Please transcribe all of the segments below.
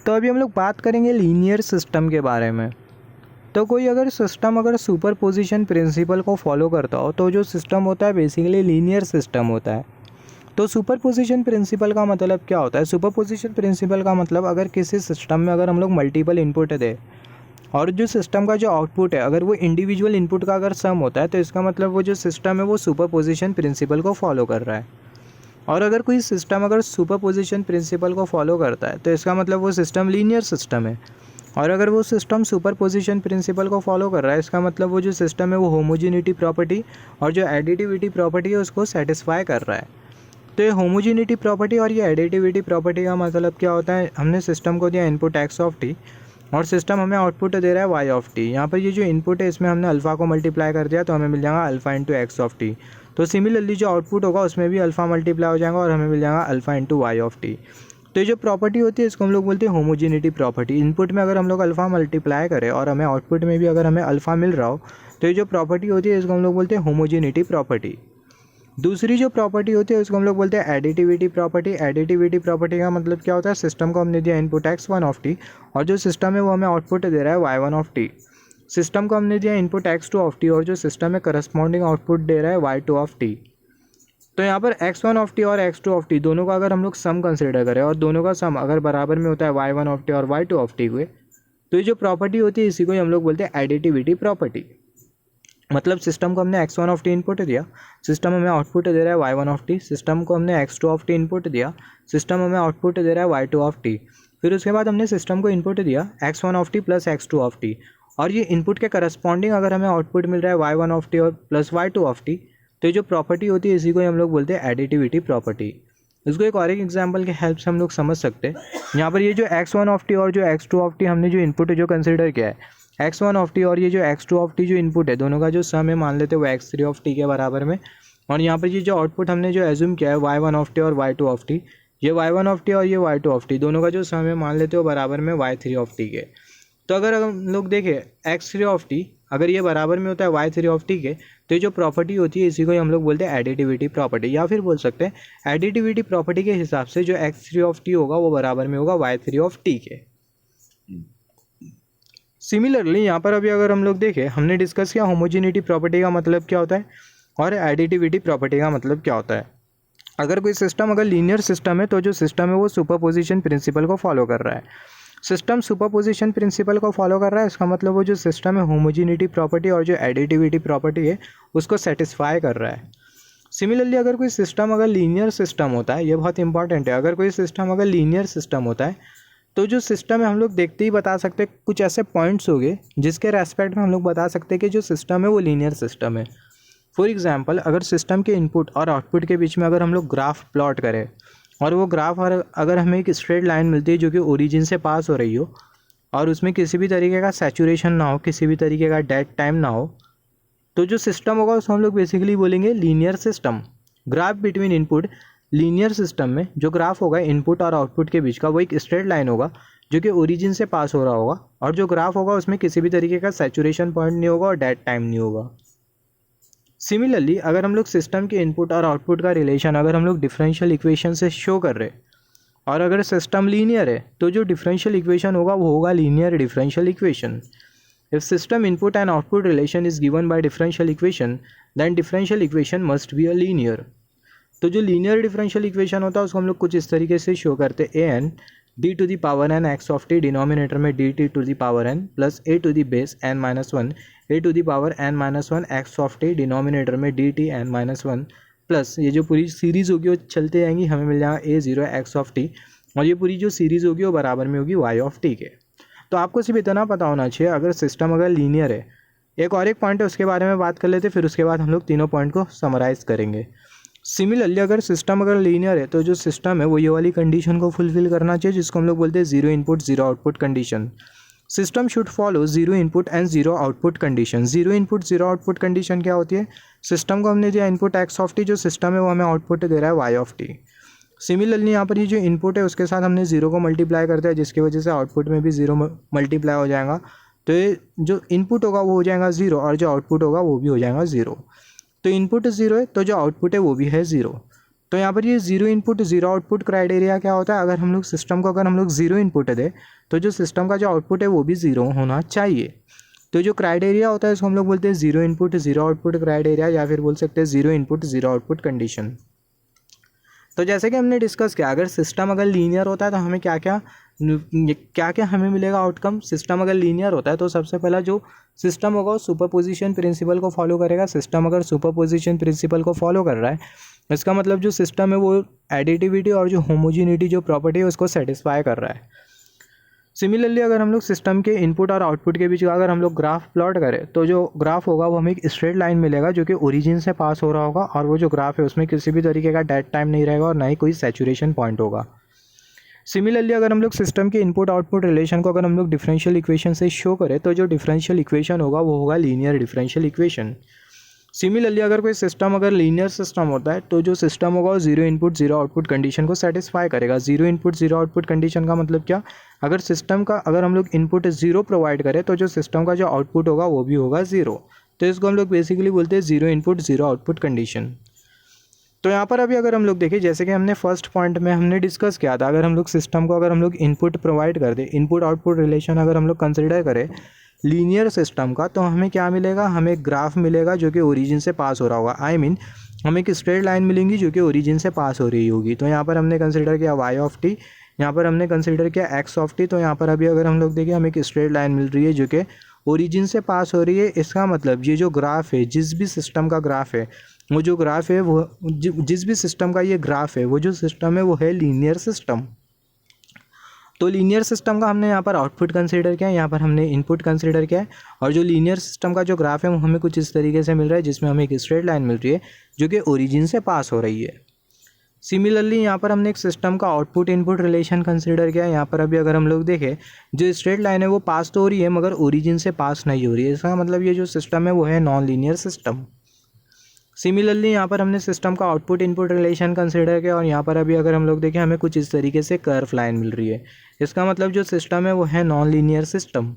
तो अभी हम लोग बात करेंगे लीनियर सिस्टम के बारे में। तो कोई अगर सिस्टम अगर सुपर पोजिशन प्रिंसिपल को फॉलो करता हो तो जो सिस्टम होता है बेसिकली लीनियर सिस्टम होता है। तो सुपर पोजिशन प्रिंसिपल का मतलब क्या होता है? सुपर पोजिशन प्रिंसिपल का मतलब अगर किसी सिस्टम में अगर हम लोग मल्टीपल इनपुट दें और जो सिस्टम का जो आउटपुट है अगर वो इंडिविजुअल इनपुट का अगर सम होता है तो इसका मतलब वो जो सिस्टम है वो सुपर पोजिशन प्रिंसिपल को फॉलो कर रहा है। और अगर कोई सिस्टम अगर सुपर पोजिशन प्रिंसिपल को फॉलो करता है तो इसका मतलब वो सिस्टम लीनियर सिस्टम है। और अगर वो सिस्टम सुपर पोजिशन प्रिंसिपल को फॉलो कर रहा है इसका मतलब वो जो सिस्टम है वो होमोजेनिटी प्रॉपर्टी और जो एडिटिविटी प्रॉपर्टी है उसको सेटिस्फाई कर रहा है। तो ये होमोजेनिटी प्रॉपर्टी और ये एडिटिविटी प्रॉपर्टी का मतलब क्या होता है? हमने सिस्टम को दिया इनपुट एक्स ऑफ टी और सिस्टम हमें आउटपुट दे रहा है वाई ऑफ टी। यहाँ पर ये जो इनपुट है इसमें हमने अल्फ़ा को मल्टीप्लाई कर दिया तो हमें मिल जाएगा alpha into x of t. तो सिमिलरली जो आउटपुट होगा उसमें भी अल्फ़ा मल्टीप्लाई हो जाएगा और हमें मिल जाएगा alpha into y of t. तो ये जो प्रॉपर्टी होती है इसको हम लोग बोलते हैं होमोजेनिटी प्रॉपर्टी। इनपुट में अगर हम लोग अल्फ़ा मल्टीप्लाई करें और हमें आउटपुट में भी अगर हमें अल्फ़ा मिल रहा हो तो ये जो प्रॉपर्टी होती है इसको हम लोग बोलते हैं होमोजेनिटी प्रॉपर्टी। दूसरी जो प्रॉपर्टी होती है उसको हम लोग बोलते हैं एडिटिविटी प्रॉपर्टी। एडिटिविटी प्रॉपर्टी का मतलब क्या होता है? सिस्टम को हमने दिया input x one of t और जो सिस्टम है वो हमें आउटपुट दे रहा है y one of t. System को हमने दिया input x two of t और जो सिस्टम है करस्पॉन्डिंग आउटपुट दे रहा है वाई टू ऑफ टी। तो यहाँ पर एक्स वन ऑफ टी और एक्स टू ऑफ टी दोनों का अगर हम लोग सम कंसिडर करें और दोनों का सम अगर बराबर में होता है वाई वन ऑफ टी और वाई टू ऑफ टी हुए तो ये जो प्रॉपर्टी होती है इसी को हम लोग बोलते हैं एडिटिविटी प्रॉपर्टी। मतलब सिस्टम को हमने x one of t input दिया, सिस्टम हमें आउटपुट दे रहा है y one of t. System को हमने x two of t input दिया, सिस्टम हमें आउटपुट दे रहा है वाई टू ऑफ टी। फिर उसके बाद हमने सिस्टम को इनपुट दिया x one of t plus x two of t और ये इनपुट के करस्पॉन्डिंग अगर हमें आउटपुट मिल रहा है वाई वन ऑफ टी और plus y two of t तो ये जो प्रॉपर्टी होती है इसी को हम लोग बोलते हैं एडिटिविटी प्रॉपर्टी। इसको एक और एक एग्जाम्पल के हेल्प से हम लोग समझ सकते हैं। यहाँ पर ये जो एक्स वन ऑफ टी और जो एक्स टू ऑफ टी हमने जो इनपुट जो कंसिडर किया है एक्स वन ऑफ टी और ये जो एक्स टू ऑफ टी जो इनपुट है दोनों का जो सम है मान लेते हैं वो एक्स थ्री ऑफ टी के बराबर में। और यहाँ पर ये जो आउटपुट हमने जो एज्यूम किया है वाई वन ऑफ टी और वाई टू ऑफ टी, ये वाई वन ऑफ टी और ये वाई टू ऑफ टी दोनों का जो सम है मान लेते हो बराबर में वाई थ्री ऑफ टी के। तो अगर हम लोग देखें एक्स थ्री ऑफ टी अगर ये बराबर में होता है वाई थ्री ऑफ टी के तो ये जो प्रॉपर्टी होती है इसी को हम लोग बोलते हैं एडिटिविटी प्रॉपर्टी। या फिर बोल सकते हैं एडिटिविटी प्रॉपर्टी के हिसाब से जो एक्स थ्री ऑफ टी होगा वो बराबर में होगा वाई थ्री ऑफ टी के। सिमिलरली यहाँ पर अभी अगर हम लोग देखें हमने डिस्कस किया होमोजेनिटी प्रॉपर्टी का मतलब क्या होता है और एडिटिविटी प्रॉपर्टी का मतलब क्या होता है। अगर कोई सिस्टम अगर लीनियर सिस्टम है तो जो सिस्टम है वो सुपरपोजिशन प्रिंसिपल को फॉलो कर रहा है। सिस्टम सुपरपोजिशन प्रिंसिपल को फॉलो कर रहा है इसका मतलब वो जो सिस्टम है होमोजेनिटी प्रॉपर्टी और जो एडिटिविटी प्रॉपर्टी है उसको सेटिस्फाई कर रहा है। सिमिलरली अगर कोई सिस्टम अगर लीनियर सिस्टम होता है, ये बहुत इंपॉर्टेंट है, अगर कोई सिस्टम अगर लीनियर सिस्टम होता है तो जो सिस्टम है हम लोग देखते ही बता सकते हैं कुछ ऐसे पॉइंट्स हो गए जिसके रेस्पेक्ट में हम लोग बता सकते हैं कि जो सिस्टम है वो लीनियर सिस्टम है। फॉर एग्जांपल अगर सिस्टम के इनपुट और आउटपुट के बीच में अगर हम लोग ग्राफ प्लॉट करें और वो ग्राफ अगर हमें एक स्ट्रेट लाइन मिलती है जो कि ओरिजिन से पास हो रही हो और उसमें किसी भी तरीके का सैचुरेशन ना हो, किसी भी तरीके का डेड टाइम ना हो, तो जो सिस्टम होगा उसको हम लोग बेसिकली बोलेंगे linear system. Graph between input, linear system में जो ग्राफ होगा इनपुट और आउटपुट के बीच का वो एक स्ट्रेट लाइन होगा जो कि ओरिजिन से पास हो रहा होगा और जो ग्राफ होगा उसमें किसी भी तरीके का सैचुरेशन पॉइंट नहीं होगा और डेड टाइम नहीं होगा। सिमिलरली अगर हम लोग सिस्टम के इनपुट और आउटपुट का रिलेशन अगर हम लोग डिफरेंशियल इक्वेशन से शो कर रहे और अगर सिस्टम लीनियर है तो जो डिफरेंशियल इक्वेशन होगा वो होगा linear differential equation. If system input and output relation is given by differential equation then differential equation must be a linear. तो जो लीनियर डिफरेंशियल इक्वेशन होता है उसको हम लोग कुछ इस तरीके से शो करते हैं, a n d to the power n x of t denominator में d t to the power n plus a to the base n minus one a to the power n minus one x of t denominator में d t n minus one plus ये जो पूरी series होगी वो चलते जाएंगी, हमें मिल जाएगा ए जीरो एक्स ऑफ टी और ये पूरी जो सीरीज़ होगी वो बराबर में होगी वाई ऑफ टी के। तो आपको सिर्फ इतना पता होना चाहिए अगर सिस्टम अगर लीनियर है। एक और एक पॉइंट है उसके बारे में बात कर लेते फिर उसके बाद हम लोग तीनों पॉइंट को समराइज़ करेंगे। सिमिलरली अगर सिस्टम अगर लीनियर है तो जो सिस्टम है वो ये वाली कंडीशन को फुलफिल करना चाहिए जिसको हम लोग बोलते हैं zero input zero output condition. System should follow zero input and zero output condition. Zero input zero output condition क्या होती है? सिस्टम को हमने दिया इनपुट एक्स ऑफ टी, जो सिस्टम है वो हमें आउटपुट दे रहा है वाई ऑफ टी। सिमिलरली यहाँ पर ये जो इनपुट है उसके साथ हमने जीरो को मल्टीप्लाई कर दिया जिसकी वजह से आउटपुट में भी जीरो मल्टीप्लाई हो जाएगा। तो ये जो इनपुट होगा वो हो जाएगा ज़ीरो और जो आउटपुट होगा वो भी हो जाएगा ज़ीरो। तो इनपुट ज़ीरो है तो जो आउटपुट है वो भी है ज़ीरो। तो यहाँ पर ये zero input zero output criteria क्या होता है, अगर हम लोग सिस्टम को अगर हम लोग जीरो इनपुट दे तो जो सिस्टम का जो आउटपुट है वो भी ज़ीरो होना चाहिए। तो जो क्राइटेरिया होता है इसको हम लोग बोलते हैं zero input zero output criteria, या फिर बोल सकते हैं zero input zero output condition. तो जैसे कि हमने डिस्कस किया, अगर सिस्टम अगर लीनियर होता है तो हमें क्या क्या हमें मिलेगा आउटकम। सिस्टम अगर लीनियर होता है तो सबसे पहला जो सिस्टम होगा वो सुपरपोजिशन प्रिंसिपल को फॉलो करेगा। सिस्टम अगर सुपरपोजिशन प्रिंसिपल को फॉलो कर रहा है इसका मतलब जो सिस्टम है वो एडिटिविटी और जो होमोजीनिटी जो प्रॉपर्टी है उसको सेटिस्फाई कर रहा है। सिमिलरली अगर हम लोग सिस्टम के इनपुट और आउटपुट के बीच का अगर हम लोग ग्राफ प्लॉट करें तो जो ग्राफ होगा वो हमें एक स्ट्रेट लाइन मिलेगा जो कि ओरिजिन से पास हो रहा होगा, और वो जो ग्राफ है उसमें किसी भी तरीके का डेड टाइम नहीं रहेगा और ना ही कोई सैचुरेशन पॉइंट होगा। सिमिलरली अगर हम लोग सिस्टम के इनपुट आउटपुट रिलेशन को अगर हम लोग डिफरेंशियल इक्वेशन से शो करें तो जो डिफरेंशियल इक्वेशन होगा वो होगा लीनियर डिफरेंशियल इक्वेशन। सिमिलरली अगर कोई सिस्टम अगर लीनियर सिस्टम होता है तो जो सिस्टम होगा वो zero input zero output condition को सेटिस्फाई करेगा। Zero input zero output condition का मतलब क्या, अगर सिस्टम का अगर हम लोग इनपुट ज़ीरो प्रोवाइड करें तो जो सिस्टम का जो आउटपुट होगा वो भी होगा ज़ीरो। तो इसको हम लोग बेसिकली बोलते हैं zero input zero output condition. तो यहाँ पर अभी अगर हम लोग देखें, जैसे कि हमने फर्स्ट पॉइंट में हमने डिस्कस किया था, अगर हम लोग सिस्टम को अगर हम लोग इनपुट प्रोवाइड कर दें, इनपुट आउटपुट रिलेशन अगर हम लोग कंसिडर करें लीनियर सिस्टम का, तो हमें क्या मिलेगा, हमें ग्राफ मिलेगा जो कि ओरिजिन से पास हो रहा होगा। आई मीन हमें एक स्ट्रेट लाइन मिलेंगी जो कि ओरिजिन से पास हो रही होगी। तो यहाँ पर हमने कंसिडर किया वाई ऑफ टी, यहाँ पर हमने कंसिडर किया एक्स ऑफ टी। तो यहाँ पर अभी अगर हम लोग देखें हमें एक स्ट्रेट लाइन मिल रही है जो कि ओरिजिन से पास हो रही है। इसका मतलब ये जो ग्राफ है, जिस भी सिस्टम का ग्राफ है, वो जो ग्राफ है वो जिस भी सिस्टम का ये ग्राफ है वो जो सिस्टम है वो है लीनियर सिस्टम। तो लीनियर सिस्टम का हमने यहाँ पर आउटपुट कंसीडर किया है, यहाँ पर हमने इनपुट कंसीडर किया है, और जो लीनियर सिस्टम का जो ग्राफ है वो हमें कुछ इस तरीके से मिल रहा है जिसमें हमें एक स्ट्रेट लाइन मिल रही है जो कि ओरिजिन से पास हो रही है। सिमिलरली यहाँ पर हमने एक सिस्टम का आउटपुट इनपुट रिलेशन कंसीडर किया है। यहाँ पर अभी अगर हम लोग देखें जो स्ट्रेट लाइन है वो पास तो हो रही है मगर ओरिजिन से पास नहीं हो रही है। इसका मतलब ये जो सिस्टम है वो है नॉन लीनियर सिस्टम। सिमिलरली यहाँ पर हमने सिस्टम का आउटपुट इनपुट रिलेशन कंसीडर किया, और यहाँ पर अभी अगर हम लोग देखें हमें कुछ इस तरीके से कर्व लाइन मिल रही है। इसका मतलब जो सिस्टम है वो है नॉन लीनियर सिस्टम।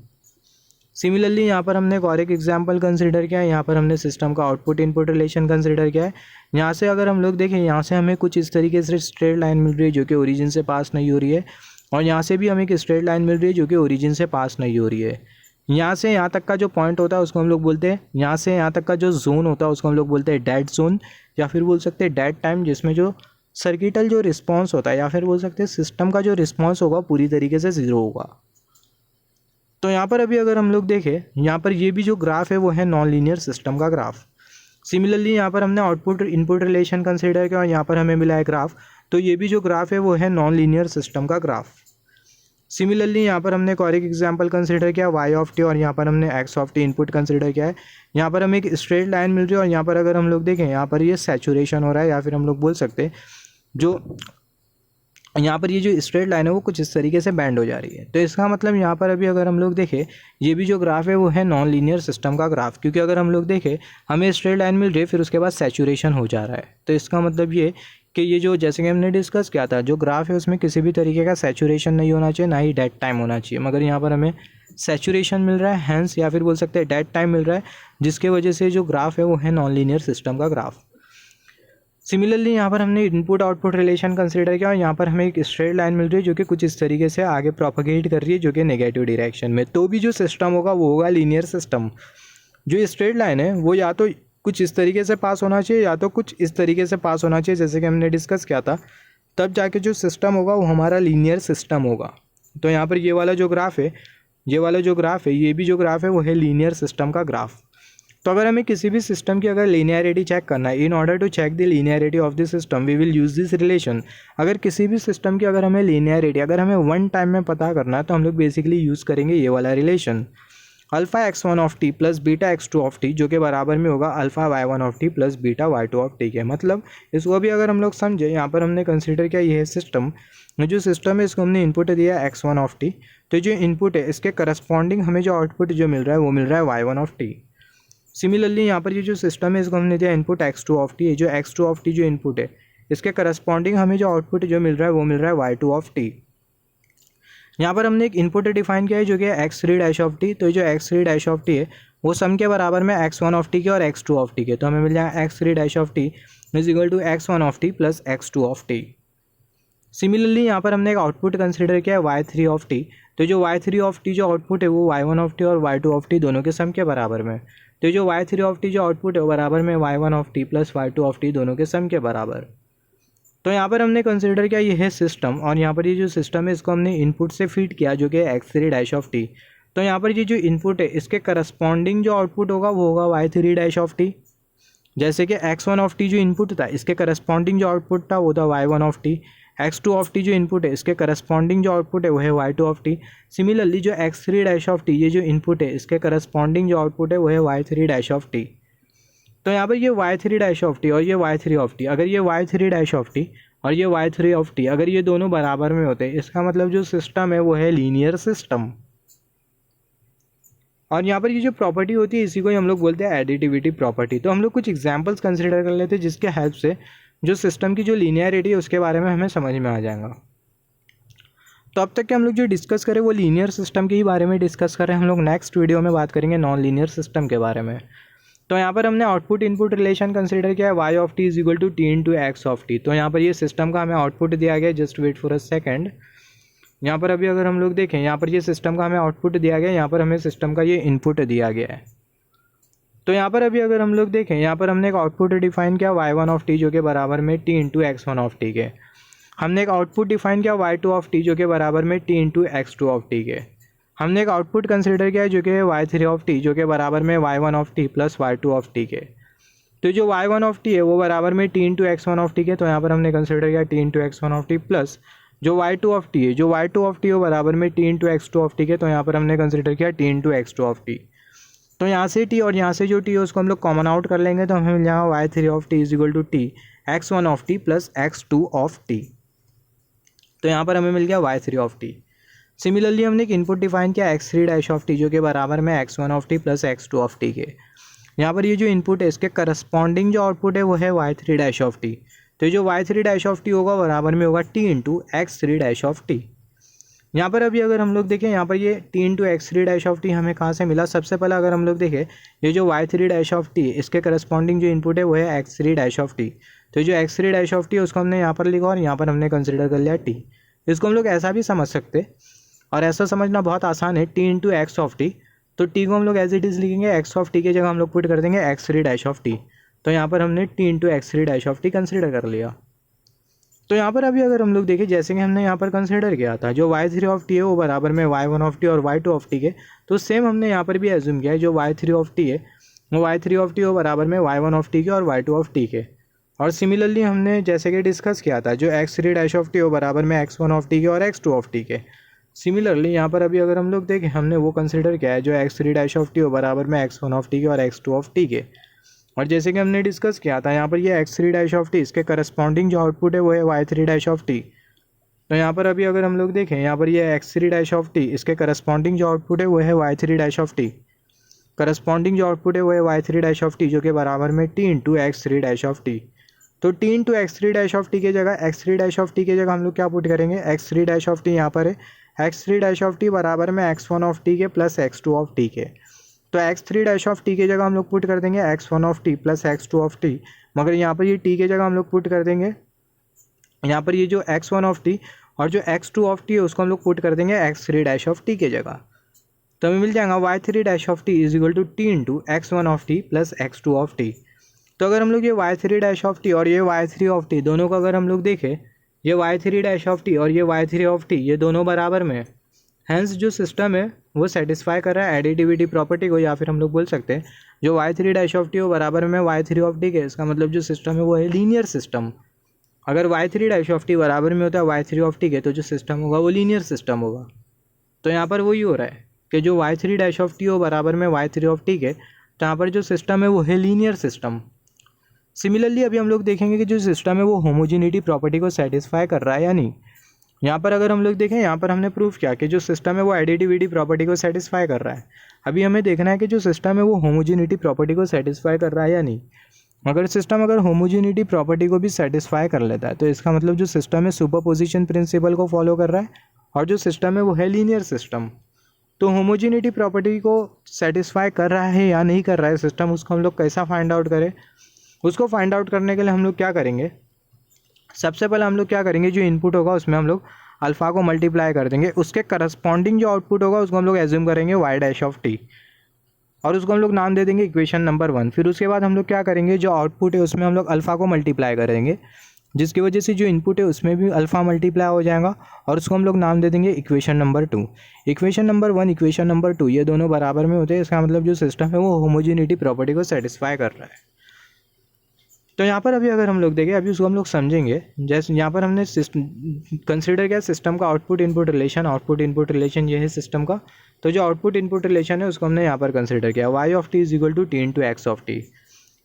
सिमिलरली यहाँ पर हमने एक और एक एग्जाम्पल कंसीडर किया है। यहाँ पर हमने सिस्टम का आउटपुट इनपुट रिलेशन कंसीडर किया है। यहाँ से अगर हम लोग देखें, यहाँ से हमें कुछ इस तरीके से स्ट्रेट लाइन मिल रही है जो कि ओरिजिन से पास नहीं हो रही है, और यहाँ से भी हमें एक स्ट्रेट लाइन मिल रही है जो कि ओरिजिन से पास नहीं हो रही है। यहाँ से यहाँ तक का जो पॉइंट होता है उसको हम लोग बोलते हैं, यहाँ से यहाँ तक का जो जोन होता है उसको हम लोग बोलते हैं डेड जोन, या फिर बोल सकते हैं डेड टाइम, जिसमें जो सर्किटल जो रिस्पॉन्स होता है या फिर बोल सकते हैं सिस्टम का जो रिस्पॉन्स होगा पूरी तरीके से ज़ीरो होगा। तो यहाँ पर अभी अगर हम लोग देखें, यहाँ पर ये भी जो ग्राफ है वो है नॉन लीनियर सिस्टम का ग्राफ। सिमिलरली यहाँ पर हमने आउटपुट इनपुट रिलेशन कंसीडर किया और यहाँ पर हमें मिला है ग्राफ, तो ये भी जो ग्राफ है वो है नॉन लीनियर सिस्टम का ग्राफ। सिमिलरली यहाँ पर हमने एक और एक एग्जाम्पल कंसीडर किया वाई ऑफ टी, और यहाँ पर हमने x of t input consider किया है। यहाँ पर हमें एक स्ट्रेट लाइन मिल रही है, और यहाँ पर अगर हम लोग देखें यहाँ पर ये सैचुरेशन हो रहा है, या फिर हम लोग बोल सकते हैं जो यहाँ पर ये जो स्ट्रेट लाइन है वो कुछ इस तरीके से बैंड हो जा रही है। तो इसका मतलब यहाँ पर अभी अगर हम लोग देखें ये भी जो ग्राफ है वो है नॉन लीनियर सिस्टम का ग्राफ, क्योंकि अगर हम लोग देखें हमें स्ट्रेट लाइन मिल रही है फिर उसके बाद सैचुरेशन हो जा रहा है। तो इसका मतलब ये कि ये जो जैसे कि हमने डिस्कस किया था जो ग्राफ है उसमें किसी भी तरीके का सैचुरेशन नहीं होना चाहिए, ना ही डेड टाइम होना चाहिए, मगर यहाँ पर हमें सैचुरेशन मिल रहा है, हैंस या फिर बोल सकते हैं डेड टाइम मिल रहा है, जिसके वजह से जो ग्राफ है वो है नॉन लीनियर सिस्टम का ग्राफ। सिमिलरली यहाँ पर हमने इनपुट आउटपुट रिलेशन कंसीडर किया, और यहाँ पर हमें एक स्ट्रेट लाइन मिल रही है जो कि कुछ इस तरीके से आगे प्रोपगेट कर रही है जो कि नेगेटिव डायरेक्शन में। तो भी जो सिस्टम होगा वो होगा लीनियर सिस्टम। जो स्ट्रेट लाइन है वो या तो कुछ इस तरीके से पास होना चाहिए या तो कुछ इस तरीके से पास होना चाहिए, जैसे कि हमने डिस्कस किया था, तब जाके जो सिस्टम होगा वो हमारा लीनियर सिस्टम होगा। तो यहाँ पर ये वाला जो ग्राफ है ये भी जो ग्राफ है वो है लीनियर सिस्टम का ग्राफ। तो अगर हमें किसी भी सिस्टम की अगर लीनियरिटी चेक करना है, in order to check the linearity of the system we will use this relation. अगर किसी भी सिस्टम की अगर हमें लीनियरिटी अगर हमें वन टाइम में पता करना है तो हम लोग बेसिकली यूज़ करेंगे ये वाला relation, alpha x1 of t plus beta x2 of t, जो कि बराबर में होगा alpha y1 of t plus beta y2 of t के। मतलब इसको भी अगर हम लोग समझे, यहाँ पर हमने कंसिडर किया ये है सिस्टम, जो सिस्टम है इसको हमने इनपुट दिया x1 ऑफ टी, तो जो इनपुट है इसके करस्पॉन्डिंग हमें जो आउटपुट जो मिल रहा है वो मिल रहा है y1 ऑफ टी। सिमिलरली यहाँ पर ये जो सिस्टम है इसको हमने दिया इनपुट x2 ऑफ टी, जो x2 ऑफ टी जो इनपुट है इसके करस्पॉन्डिंग हमें जो आउटपुट जो मिल रहा है वो मिल रहा है y2 ऑफ टी। यहाँ पर हमने एक इनपुट डिफाइन किया है जो कि x3 डैश ऑफ टी, तो जो x3 डैश ऑफ टी है वो सम के बराबर में x1 ऑफ टी के और x2 ऑफ टी के। तो हमें मिल जाएगा x3 dash of t is equal to x1 of t plus x2 of t. Similarly यहाँ पर हमने एक आउटपुट कंसिडर किया है y3 ऑफ टी। तो जो y3 ऑफ टी जो आउटपुट है वो y1 ऑफ टी और y2 ऑफ टी दोनों के सम के बराबर में। तो जो y3 ऑफ टी जो आउटपुट है वो बराबर में y1 of t plus y2 of T दोनों के सम के बराबर। तो यहाँ पर हमने कंसिडर किया ये है सिस्टम, और यहाँ पर ये जो सिस्टम है इसको हमने इनपुट से फीड किया जो कि x3 डैश ऑफ टी। तो यहाँ पर ये जो इनपुट है इसके करस्पॉन्डिंग जो आउटपुट होगा वो होगा y3 डैश ऑफ टी। जैसे कि x1 ऑफ टी जो इनपुट था इसके करस्पॉन्डिंग जो आउटपुट था वो था y1 of T. x2 of t जो इनपुट है इसके करस्पॉन्डिंग जो आउटपुट है वो है y2 ऑफ टी। सिमिलरली जो x3 डैश ऑफ टी ये जो इनपुट है इसके करस्पॉन्डिंग जो आउटपुट है वो है y3 डैश ऑफ टी। तो यहाँ पर ये y3 डैश ऑफ टी और ये y3 ऑफ टी, अगर ये y3 डैश ऑफ टी और ये y3 ऑफ टी अगर ये दोनों बराबर में होते हैं इसका मतलब जो सिस्टम है वो है लीनियर सिस्टम। और यहाँ पर ये जो प्रॉपर्टी होती है इसी को ही हम लोग बोलते हैं एडिटिविटी प्रॉपर्टी। तो हम लोग कुछ एग्जांपल्स कंसिडर कर लेते हैं जिसके हेल्प से जो सिस्टम की जो लीनियरिटी है उसके बारे में हमें समझ में आ जाएगा। तो अब तक के हम लोग जो डिस्कस करें वो लीनियर सिस्टम के ही बारे में डिस्कस कर रहे हैं। हम लोग नेक्स्ट वीडियो में बात करेंगे नॉन लीनियर सिस्टम के बारे में। तो यहाँ पर हमने आउटपुट इनपुट रिलेशन कंसिडर किया है y of t is equal to t into x of t. तो यहाँ पर ये सिस्टम का हमें आउटपुट दिया गया, just wait for a second. यहाँ पर अभी अगर हम लोग देखें यहाँ पर ये सिस्टम का हमें आउटपुट दिया गया, यहाँ पर हमें सिस्टम का ये इनपुट दिया गया है। तो यहाँ पर अभी अगर हम लोग देखें यहाँ पर हमने एक आउटपुट डिफाइन किया y1 ऑफ टी जो कि बराबर में t into x1 of t के। हमने एक आउटपुट डिफाइन किया y2 ऑफ टी जो कि बराबर में t into x2 of t के। हमने एक आउटपुट कंसिडर किया जो कि y3 ऑफ टी जो कि बराबर में y1 of t plus y2 of t के। तो जो y1 ऑफ टी है वो बराबर में t into x1 of t के। तो यहाँ पर हमने कंसिडर किया t into x1 of t plus जो y2 ऑफ टी है, जो y2 ऑफ टी है वो बराबर में t into x2 of t के। तो यहाँ पर हमने कंसिडर किया t into x2 of t. तो यहाँ से t और यहाँ से जो t है उसको हम लोग कॉमन आउट कर लेंगे तो हमें मिल जाएगा y3 of t is equal to t x1 of t plus x2 of t. तो यहाँ पर हमें मिल गया y3 ऑफ टी। सिमिलरली हमने एक इनपुट डिफाइन किया x3 डैश ऑफ टी जो कि बराबर में x1 of t plus x2 of t के। यहाँ पर ये जो इनपुट है इसके करस्पॉन्डिंग जो आउटपुट है वो है y3 डैश ऑफ टी। तो जो y3 डैश ऑफ टी होगा बराबर में होगा t into x3 dash of t. यहाँ पर अभी अगर हम लोग देखें यहाँ पर ये t into x3 dash of T हमें कहाँ से मिला। सबसे पहले अगर हम लोग देखें ये जो y3 डैश ऑफ टी इसके करस्पॉन्डिंग जो इनपुट है वो है x3 डैश ऑफ टी। तो जो x3 डैश ऑफ टी है उसको हमने यहाँ पर लिखा और यहाँ पर हमने कंसिडर कर लिया t। इसको हम लोग ऐसा भी समझ सकते और ऐसा समझना बहुत आसान है, t into x of t. तो t को हम लोग एज इट इज़ लिखेंगे, x ऑफ टी की जगह हम लोग पुट कर देंगे x3 डैश ऑफ टी। तो यहाँ पर हमने t into x3 dash of T consider कर लिया। तो यहाँ पर अभी अगर हम लोग देखें जैसे कि हमने यहाँ पर कंसिडर किया था जो y3 ऑफ टी है वो बराबर में y1 ऑफ टी और y2 ऑफ टी के। तो सेम हमने यहाँ पर भी एज्यूम किया है जो y3 ऑफ टी है वो y3 ऑफ टी हो बराबर में y1 ऑफ टी के और y2 ऑफ टी के। और सिमिलरली हमने जैसे कि डिस्कस किया था जो x3 डैश ऑफ टी हो बराबर में x1 ऑफ टी के और x2 ऑफ टी के। सिमिलरली यहाँ पर अभी अगर हम लोग देखें हमने वो कंसिडर किया है जो x3 डैश ऑफ टी हो बराबर में x1 ऑफ टी के और x2 ऑफ टी के। और जैसे कि हमने डिस्कस किया था यहाँ पर ये x3 डैश ऑफ टी इसके करस्पॉन्डिंग जो आउटपुट है वो है y3 डैश ऑफ टी। तो यहाँ पर अभी अगर हम लोग देखें यहाँ पर ये x3 डैश ऑफ टी इसके करस्पॉन्डिंग जो आउटपुट है वो है y3 dash of T. Corresponding जो आउटपुट है वो है y3 डैश ऑफ टी जो कि बराबर में t into x3 dash of t. तो t into x3 dash of t की जगह x3 डैश ऑफ टी की जगह हम लोग क्या पुट करेंगे, x3 डैश ऑफ टी यहाँ पर है x3 डैश ऑफ टी बराबर में x1 ऑफ टी के प्लस x2 ऑफ टी के। तो x3 डैश ऑफ टी की जगह हम लोग पुट कर देंगे x1 of t plus x2 of T. मगर यहाँ पर ये t की जगह हम लोग पुट कर देंगे यहाँ पर ये जो x1 ऑफ टी और जो x2 ऑफ टी है उसको हम लोग पुट कर देंगे x3 डैश ऑफ टी की जगह। तो हमें मिल जाएगा y3 dash of t is equal to t into x1 of t plus x2 of t. तो अगर हम लोग ये y3 डैश ऑफ टी और ये y3 ऑफ टी दोनों को अगर हम लोग देखें ये y3 डैश ऑफ टी और ये y3 ऑफ टी ये दोनों बराबर में, हैंस जो सिस्टम है वो सेटिस्फाई कर रहा है एडिटिविटी प्रॉपर्टी को, या फिर हम लोग बोल सकते हैं जो y3 डैश ऑफ टी हो बराबर में y3 ऑफ टी के। इसका मतलब जो सिस्टम है वो है लीनियर सिस्टम। अगर y3 डैश ऑफ टी बराबर में होता है y3 ऑफ टी के तो जो सिस्टम होगा वो लीनियर सिस्टम होगा। तो यहाँ पर वही हो रहा है कि जो y3 डैश ऑफ टी हो बराबर में y3 ऑफ टी के, तो यहाँ पर जो सिस्टम है वो है लीनियर सिस्टम। सिमिलरली अभी हम लोग देखेंगे कि जो सिस्टम है वो होमोजिनिटी प्रॉपर्टी को सेटिस्फाई कर रहा है या नहीं। यहाँ पर अगर हम लोग देखें यहाँ पर हमने प्रूफ किया कि जो सिस्टम है वो एडिटिविटी प्रॉपर्टी को सेटिस्फाई कर रहा है। अभी हमें देखना है कि जो सिस्टम है वो होमोजिनिटी प्रॉपर्टी को सेटिस्फाई कर रहा है या नहीं। अगर सिस्टम अगर होमोजिनिटी प्रॉपर्टी को भी सेटिस्फाई कर लेता है तो इसका मतलब जो सिस्टम है सुपरपोजिशन प्रिंसिपल को फॉलो कर रहा है और जो सिस्टम है वो है लीनियर सिस्टम। तो होमोजिनिटी प्रॉपर्टी को सेटिस्फाई कर रहा है या नहीं कर रहा है सिस्टम, उसको हम लोग कैसा फाइंड आउट करें। उसको फाइंड आउट करने के लिए हम लोग क्या करेंगे, सबसे पहले हम लोग क्या करेंगे, जो इनपुट होगा उसमें हम लोग अल्फ़ा को मल्टीप्लाई कर देंगे, उसके करस्पॉन्डिंग जो आउटपुट होगा उसको हम लोग एज्यूम करेंगे वाई डैश ऑफ टी, और उसको हम लोग नाम दे देंगे इक्वेशन नंबर 1। फिर उसके बाद हम लोग क्या करेंगे, जो आउटपुट है उसमें हम लोग अल्फ़ा को मल्टीप्लाई करेंगे, जिसकी वजह से जो इनपुट है उसमें भी अल्फ़ा मल्टीप्लाई हो जाएगा, और उसको हम लोग नाम दे देंगे equation number 2। Equation number 1, equation number 2 ये दोनों बराबर में होते हैं, इसका मतलब जो सिस्टम है वो होमोजेनिटी प्रॉपर्टी को सेटिस्फाई कर रहा है। तो यहाँ पर अभी अगर हम लोग देखें, अभी उसको हम लोग समझेंगे। जैसे यहाँ पर हमने कंसिडर किया सिस्टम का आउटपुट इनपुट रिलेशन ये है सिस्टम का। तो जो आउटपुट इनपुट रिलेशन है उसको हमने यहाँ पर कंसिडर किया, y of t is equal to t into x of t.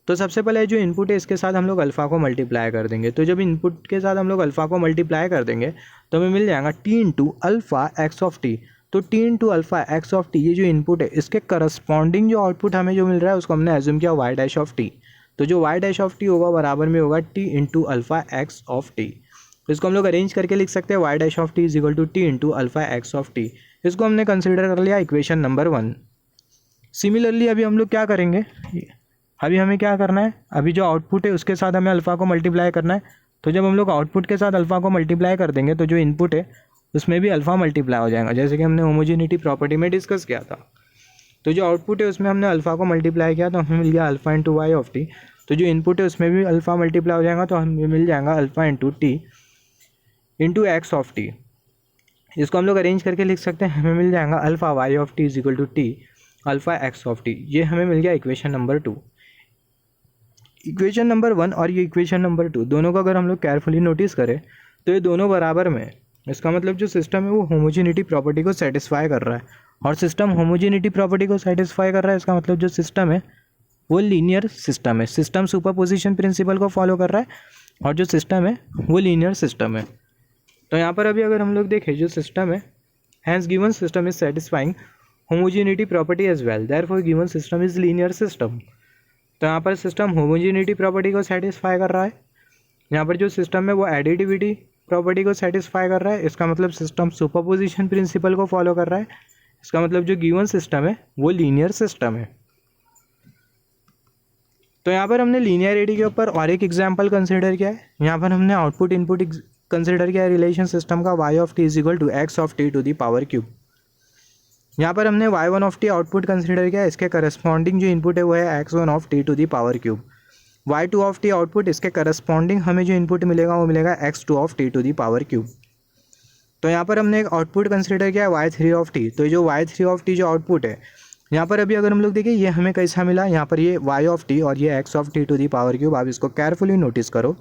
तो सबसे पहले जो इनपुट है इसके साथ हम लोग अल्फ़ा को मल्टीप्लाई कर देंगे। तो जब इनपुट के साथ हम लोग अल्फ़ा को मल्टीप्लाई कर देंगे तो हमें मिल जाएगा t into alpha x of t. तो t into alpha x of t ये जो इनपुट है इसके करस्पॉन्डिंग जो आउटपुट हमें जो मिल रहा है उसको हमने एज्यूम किया वाई डैश ऑफ टी। तो जो वाई डैश ऑफ टी होगा बराबर में होगा t into alpha x of t. तो इसको हम लोग अरेंज करके लिख सकते हैं y dash of t is equal to t into alpha x of t. इसको हमने कंसिडर कर लिया इक्वेशन नंबर 1। सिमिलरली अभी हम लोग क्या करेंगे, अभी हमें क्या करना है, अभी जो आउटपुट है उसके साथ हमें अल्फ़ा को मल्टीप्लाई करना है। तो जब हम लोग आउटपुट के साथ अल्फ़ा को मल्टीप्लाई कर देंगे तो जो इनपुट है उसमें भी अल्फ़ा मल्टीप्लाई हो जाएगा, जैसे कि हमने होमोजेनिटी प्रॉपर्टी में डिस्कस किया था। तो जो आउटपुट है उसमें हमने अल्फ़ा को मल्टीप्लाई किया तो हमें मिल गया alpha into y of t. तो जो इनपुट है उसमें भी अल्फ़ा मल्टीप्लाई हो जाएगा तो हमें मिल जाएगा alpha into T into x of t. इसको हम लोग अरेंज करके लिख सकते हैं, हमें मिल जाएगा alpha y of t is equal to t alpha x of t. ये हमें मिल गया इक्वेशन नंबर 2। इक्वेशन नंबर 1 और ये इक्वेशन नंबर 2 दोनों को अगर हम लोग केयरफुली नोटिस करें तो ये दोनों बराबर में, इसका मतलब जो सिस्टम है वो होमोजेनिटी प्रॉपर्टी को सेटिस्फाई कर रहा है। और सिस्टम होमोजेनिटी प्रॉपर्टी को सेटिस्फाई कर रहा है, इसका मतलब जो सिस्टम है वो लीनियर सिस्टम है। सिस्टम सुपरपोजिशन प्रिंसिपल को फॉलो कर रहा है और जो सिस्टम है वो लीनियर सिस्टम है। तो यहाँ पर अभी अगर हम लोग देखें जो सिस्टम है, hence given system is satisfying homogeneity property as well, therefore given system is linear system. तो यहाँ पर सिस्टम होमोजेनिटी प्रॉपर्टी को सेटिस्फाई कर रहा है, यहाँ पर जो सिस्टम है वो एडिटिविटी प्रॉपर्टी को सेटिस्फाई कर रहा है, इसका मतलब सिस्टम सुपरपोजिशन प्रिंसिपल को फॉलो कर रहा है, इसका मतलब जो गिवन सिस्टम है वो लीनियर सिस्टम है। तो यहाँ पर हमने लीनियरिटी के ऊपर और एक एग्जाम्पल कंसिडर किया है। यहाँ पर हमने आउटपुट इनपुट कंसिडर किया है रिलेशन सिस्टम का y of t is equal to x of t to the power cube. यहाँ पर हमने y1 of t output consider किया, इसके करस्पॉन्डिंग जो इनपुट है वो है x1 of t to the power cube. y2 of t output, इसके करस्पॉन्डिंग हमें जो इनपुट मिलेगा वो मिलेगा x2 of t to the power cube. तो यहाँ पर हमने एक आउटपुट कंसिडर किया y3 ऑफ टी। तो जो y3 ऑफ टी जो आउटपुट है यहाँ पर अभी अगर हम लोग देखें ये हमें कैसा मिला, यहाँ पर ये y ऑफ टी और ये x of t to the power cube. आप इसको केयरफुली नोटिस करो,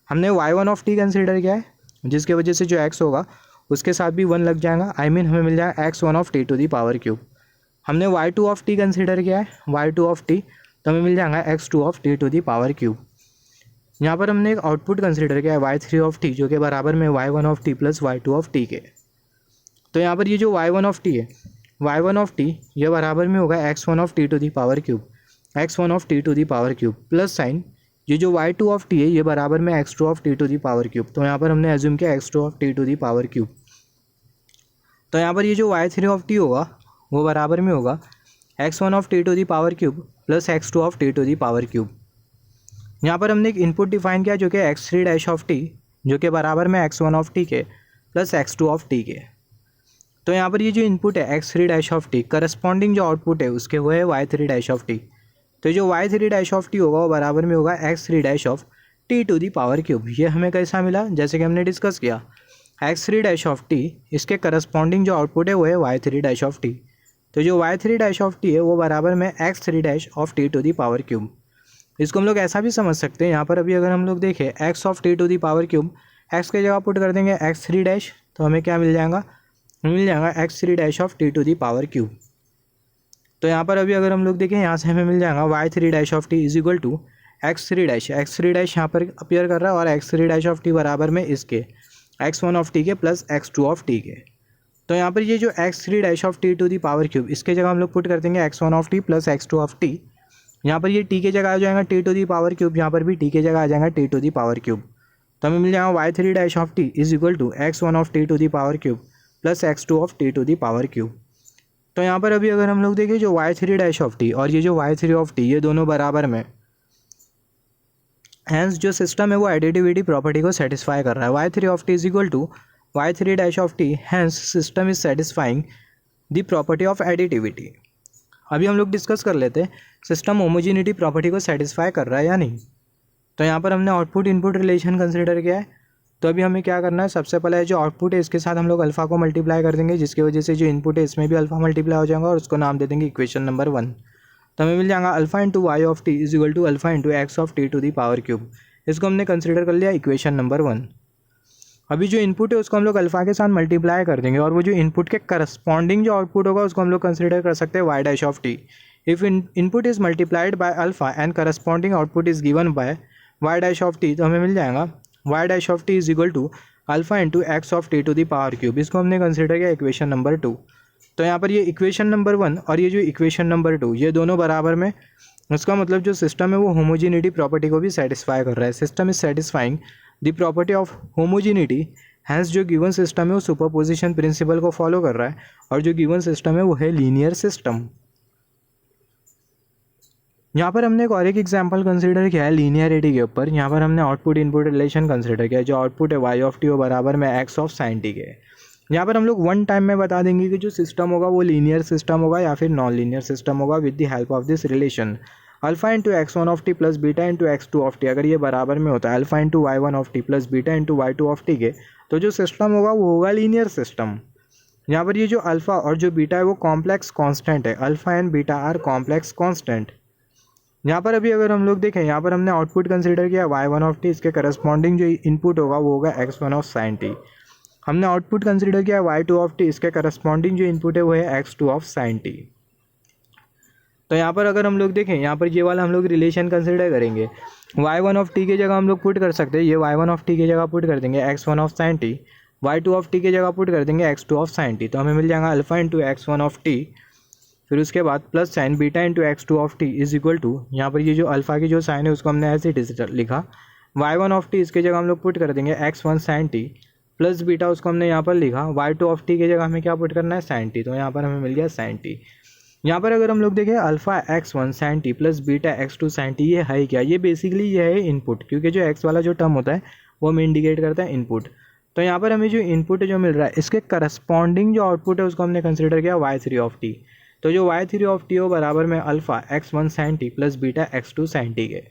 हमने y1 ऑफ टी कंसिडर किया है जिसके वजह से जो x होगा उसके साथ भी 1 लग जाएगा, हमें मिल जाएगा x1 of t to the power cube. हमने y2 ऑफ टी कंसिडर किया है, y2 ऑफ टी, तो हमें मिल जाएगा x2 of t to the power cube. यहाँ पर हमने एक आउटपुट कंसिडर किया है y3 ऑफ टी जो कि बराबर में y1 of t plus y2 of t के। तो यहाँ पर ये जो y1 ऑफ टी है, y1 ऑफ टी ये बराबर में होगा x1 of t to the power cube, x1 of t to the power cube plus sign ये जो y2 ऑफ टी है ये बराबर में x2 of t to the power cube. तो यहाँ पर हमने एज्यूम किया x2 of t to the power cube. तो यहाँ पर ये जो y3 ऑफ टी होगा वो बराबर में होगा x1 of t to the power cube plus x2 of t to the power cube. यहाँ पर हमने एक इनपुट डिफाइन किया जो कि x3 डैश ऑफ टी जो कि बराबर में x1 ऑफ टी के प्लस x2 ऑफ टी के। तो यहाँ पर ये जो इनपुट है x3 dash of T, corresponding जो आउटपुट है उसके वो है y3 डैश ऑफ टी। तो जो y3 डैश ऑफ टी होगा वो बराबर में होगा x3 dash of t to the power cube. ये हमें कैसा मिला, जैसे कि हमने डिस्कस किया x3 डैश ऑफ टी, इसके करस्पॉन्डिंग जो आउटपुट है वो है y3 डैश ऑफ टी। तो जो y3 डैश ऑफ टी है वो बराबर में x3 dash of t to the power cube. इसको हम लोग ऐसा भी समझ सकते हैं, यहाँ पर अभी अगर हम लोग देखें x of t to the power cube, x के जगह पुट कर देंगे x3 डैश, तो हमें क्या मिल जाएगा, x3 dash of t to the power cube. तो यहाँ पर अभी अगर हम लोग देखें यहाँ से हमें मिल जाएगा y3 dash of t is equal to x3 dash यहाँ पर अपीयर कर रहा है और x3 डैश ऑफ टी बराबर में इसके x1 ऑफ टी के प्लस x2 ऑफ टी के। तो यहाँ पर ये जो x3 dash of t to the power cube, इसके जगह हम लोग पुट कर देंगे x1 of t plus x2 of t. यहाँ पर ये टी के जगह आ जाएगा t to the power cube, यहाँ पर भी टी के जगह आ जाएगा t to the power cube. तो हमें मिल जाएगा y3 dash of t is equal to x1 of t to the power cube plus x2 of t to the power cube. तो यहाँ पर अभी अगर हम लोग देखें जो y3 डैश ऑफ टी और ये जो y3 ऑफ टी ये दोनों बराबर में हैंस जो सिस्टम है वो एडिटिविटी प्रॉपर्टी को सेटिस्फाई कर रहा है। Y three of t is equal to y three dash of t, hence system is satisfying the property of additivity. अभी हम लोग डिस्कस कर लेते हैं सिस्टम होमोजिनिटी प्रॉपर्टी को सेटिस्फाई कर रहा है या नहीं। तो यहाँ पर हमने आउटपुट इनपुट रिलेशन कंसिडर किया है। तो अभी हमें क्या करना है, सबसे पहले जो आउटपुट है इसके साथ हम लोग अल्फ़ा को मल्टीप्लाई कर देंगे, जिसकी वजह से जो इनपुट है इसमें भी अल्फ़ा मल्टीप्लाई हो जाएगा और उसको नाम दे देंगे इक्वेशन नंबर 1। तो हमें मिल जाएगा alpha into y of t is equal to alpha into x of t to the power cube. इसको हमने कंसिडर कर लिया इक्वेशन नंबर 1। अभी जो इनपुट है उसको हम लोग अल्फ़ा के साथ मल्टीप्लाई कर देंगे और वो जो इनपुट के करस्पॉन्डिंग जो आउटपुट होगा उसको हम लोग कंसिडर कर सकते हैं y dash of t. If input is multiplied by alpha and corresponding output is given by y dash of t, तो हमें मिल जाएगा y dash of t is equal to alpha into x of t to the power cube. इसको हमने consider किया equation number 2। तो यहाँ पर ये इक्वेशन नंबर 1 और ये जो इक्वेशन नंबर 2 ये दोनों बराबर में, उसका मतलब जो सिस्टम है वो होमोजिनिटी प्रॉपर्टी को भी सेटिस्फाई कर रहा है। System is satisfying the property of homogeneity, hence जो गिवन सिस्टम है वो सुपरपोजिशन प्रिंसिपल को फॉलो कर रहा है और जो गिवन सिस्टम है वो है लीनियर सिस्टम। यहाँ पर हमने एक और एक एग्जाम्पल कंसिडर किया है लीनियरिटी के ऊपर। यहाँ पर हमने आउटपुट इनपुट रिलेशन कंसिडर किया है। जो आउटपुट है वाई ऑफ टी वो बराबर में एक्स ऑफ साइन टी के। यहाँ पर हम लोग वन टाइम में बता देंगे कि जो सिस्टम होगा वो लीनियर सिस्टम होगा या फिर नॉन लीनियर सिस्टम होगा with the help of this relation alpha into x one of t plus beta into x two of t. अगर ये बराबर में होता है alpha into y one of t plus beta into y two of t के, तो जो system होगा वो होगा लीनियर सिस्टम। यहाँ पर ये जो अल्फ़ा और जो बीटा है वो कॉम्प्लेक्स कॉन्स्टेंट है। Alpha and beta are complex constant. यहाँ पर अभी अगर हम लोग देखें, यहाँ पर हमने आउटपुट कंसिडर किया वाई वन ऑफ टी, इसके करस्पॉन्डिंग जो इनपुट होगा वो होगा x one of sine T. हमने आउटपुट कंसिडर किया वाई टू ऑफ टी, इसके करस्पॉन्डिंग जो इनपुट है वो है x two of sine t. तो यहाँ पर अगर हम लोग देखें, यहाँ पर ये वाला हम लोग रिलेशन कंसिडर करेंगे। वाई वन ऑफ टी की जगह हम लोग पुट कर सकते हैं, ये वाई वन ऑफ टी की जगह पुट कर देंगे x one of sine t, y two of t की जगह पुट कर देंगे x two of sine t. तो हमें मिल जाएगा alpha into x one of t, फिर उसके बाद plus sign beta into x two of t is equal to, यहाँ पर ये जो अल्फ़ा की जो साइन है उसको हमने ऐसे लिखा, वाई वन ऑफ टी इसके जगह हम लोग पुट कर देंगे x one sine t, plus beta उसको हमने यहाँ पर लिखा, वाई टू ऑफ टी की जगह हमें क्या पुट करना है साइन टी। तो यहाँ पर हमें मिल गया साइन टी। यहाँ पर अगर हम लोग देखें alpha x one sine t plus beta x two sine t, ये है क्या, ये बेसिकली ये है इनपुट, क्योंकि जो एक्स वाला जो टर्म होता है वो हमें इंडिकेट करता है इनपुट। तो यहाँ पर हमें जो इनपुट जो मिल रहा है इसके करस्पॉन्डिंग जो आउटपुट है उसको हमने कंसिडर किया वाई थ्री ऑफ टी। तो जो वाई थ्री ऑफ टी हो बराबर में alpha x one sine t plus beta x two sine t के।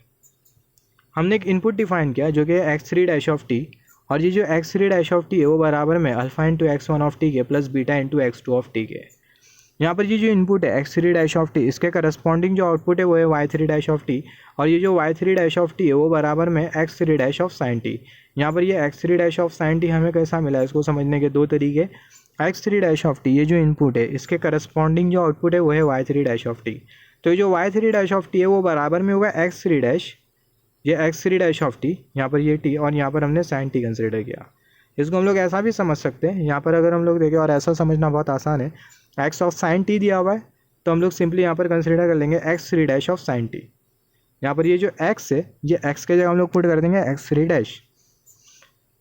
हमने एक इनपुट डिफाइन किया जो कि x three dash of t, और ये जो x three dash of t है वो बराबर में alpha into x one of t के plus beta into x two of t के। यहाँ पर ये जो इनपुट है x three dash of t, इसके करस्पॉन्डिंग जो आउटपुट है वो है y three dash of t, और ये जो y three dash of t है वो बराबर में x three dash of sine t. यहाँ पर ये x three dash of sine t हमें कैसा मिला है इसको समझने के दो तरीके। X three dash of t ये जो इनपुट है इसके करस्पॉन्डिंग जो आउटपुट है वो है y three dash of t. तो ये जो y three dash of t है वो बराबर में होगा एक्स थ्री डैश, ये x three dash of t, यहाँ पर ये टी और यहाँ पर हमने साइन टी कंसिडर किया। इसको हम लोग ऐसा भी समझ सकते हैं, यहाँ पर अगर हम लोग देखें और ऐसा समझना बहुत आसान है, एक्स ऑफ साइन टी दिया हुआ है तो हम लोग सिंपली यहाँ पर कंसिडर कर लेंगे x three dash of sine t. यहाँ पर ये जो एक्स है ये एक्स के जगह हम लोग पुट कर देंगे एक्स थ्री डैश,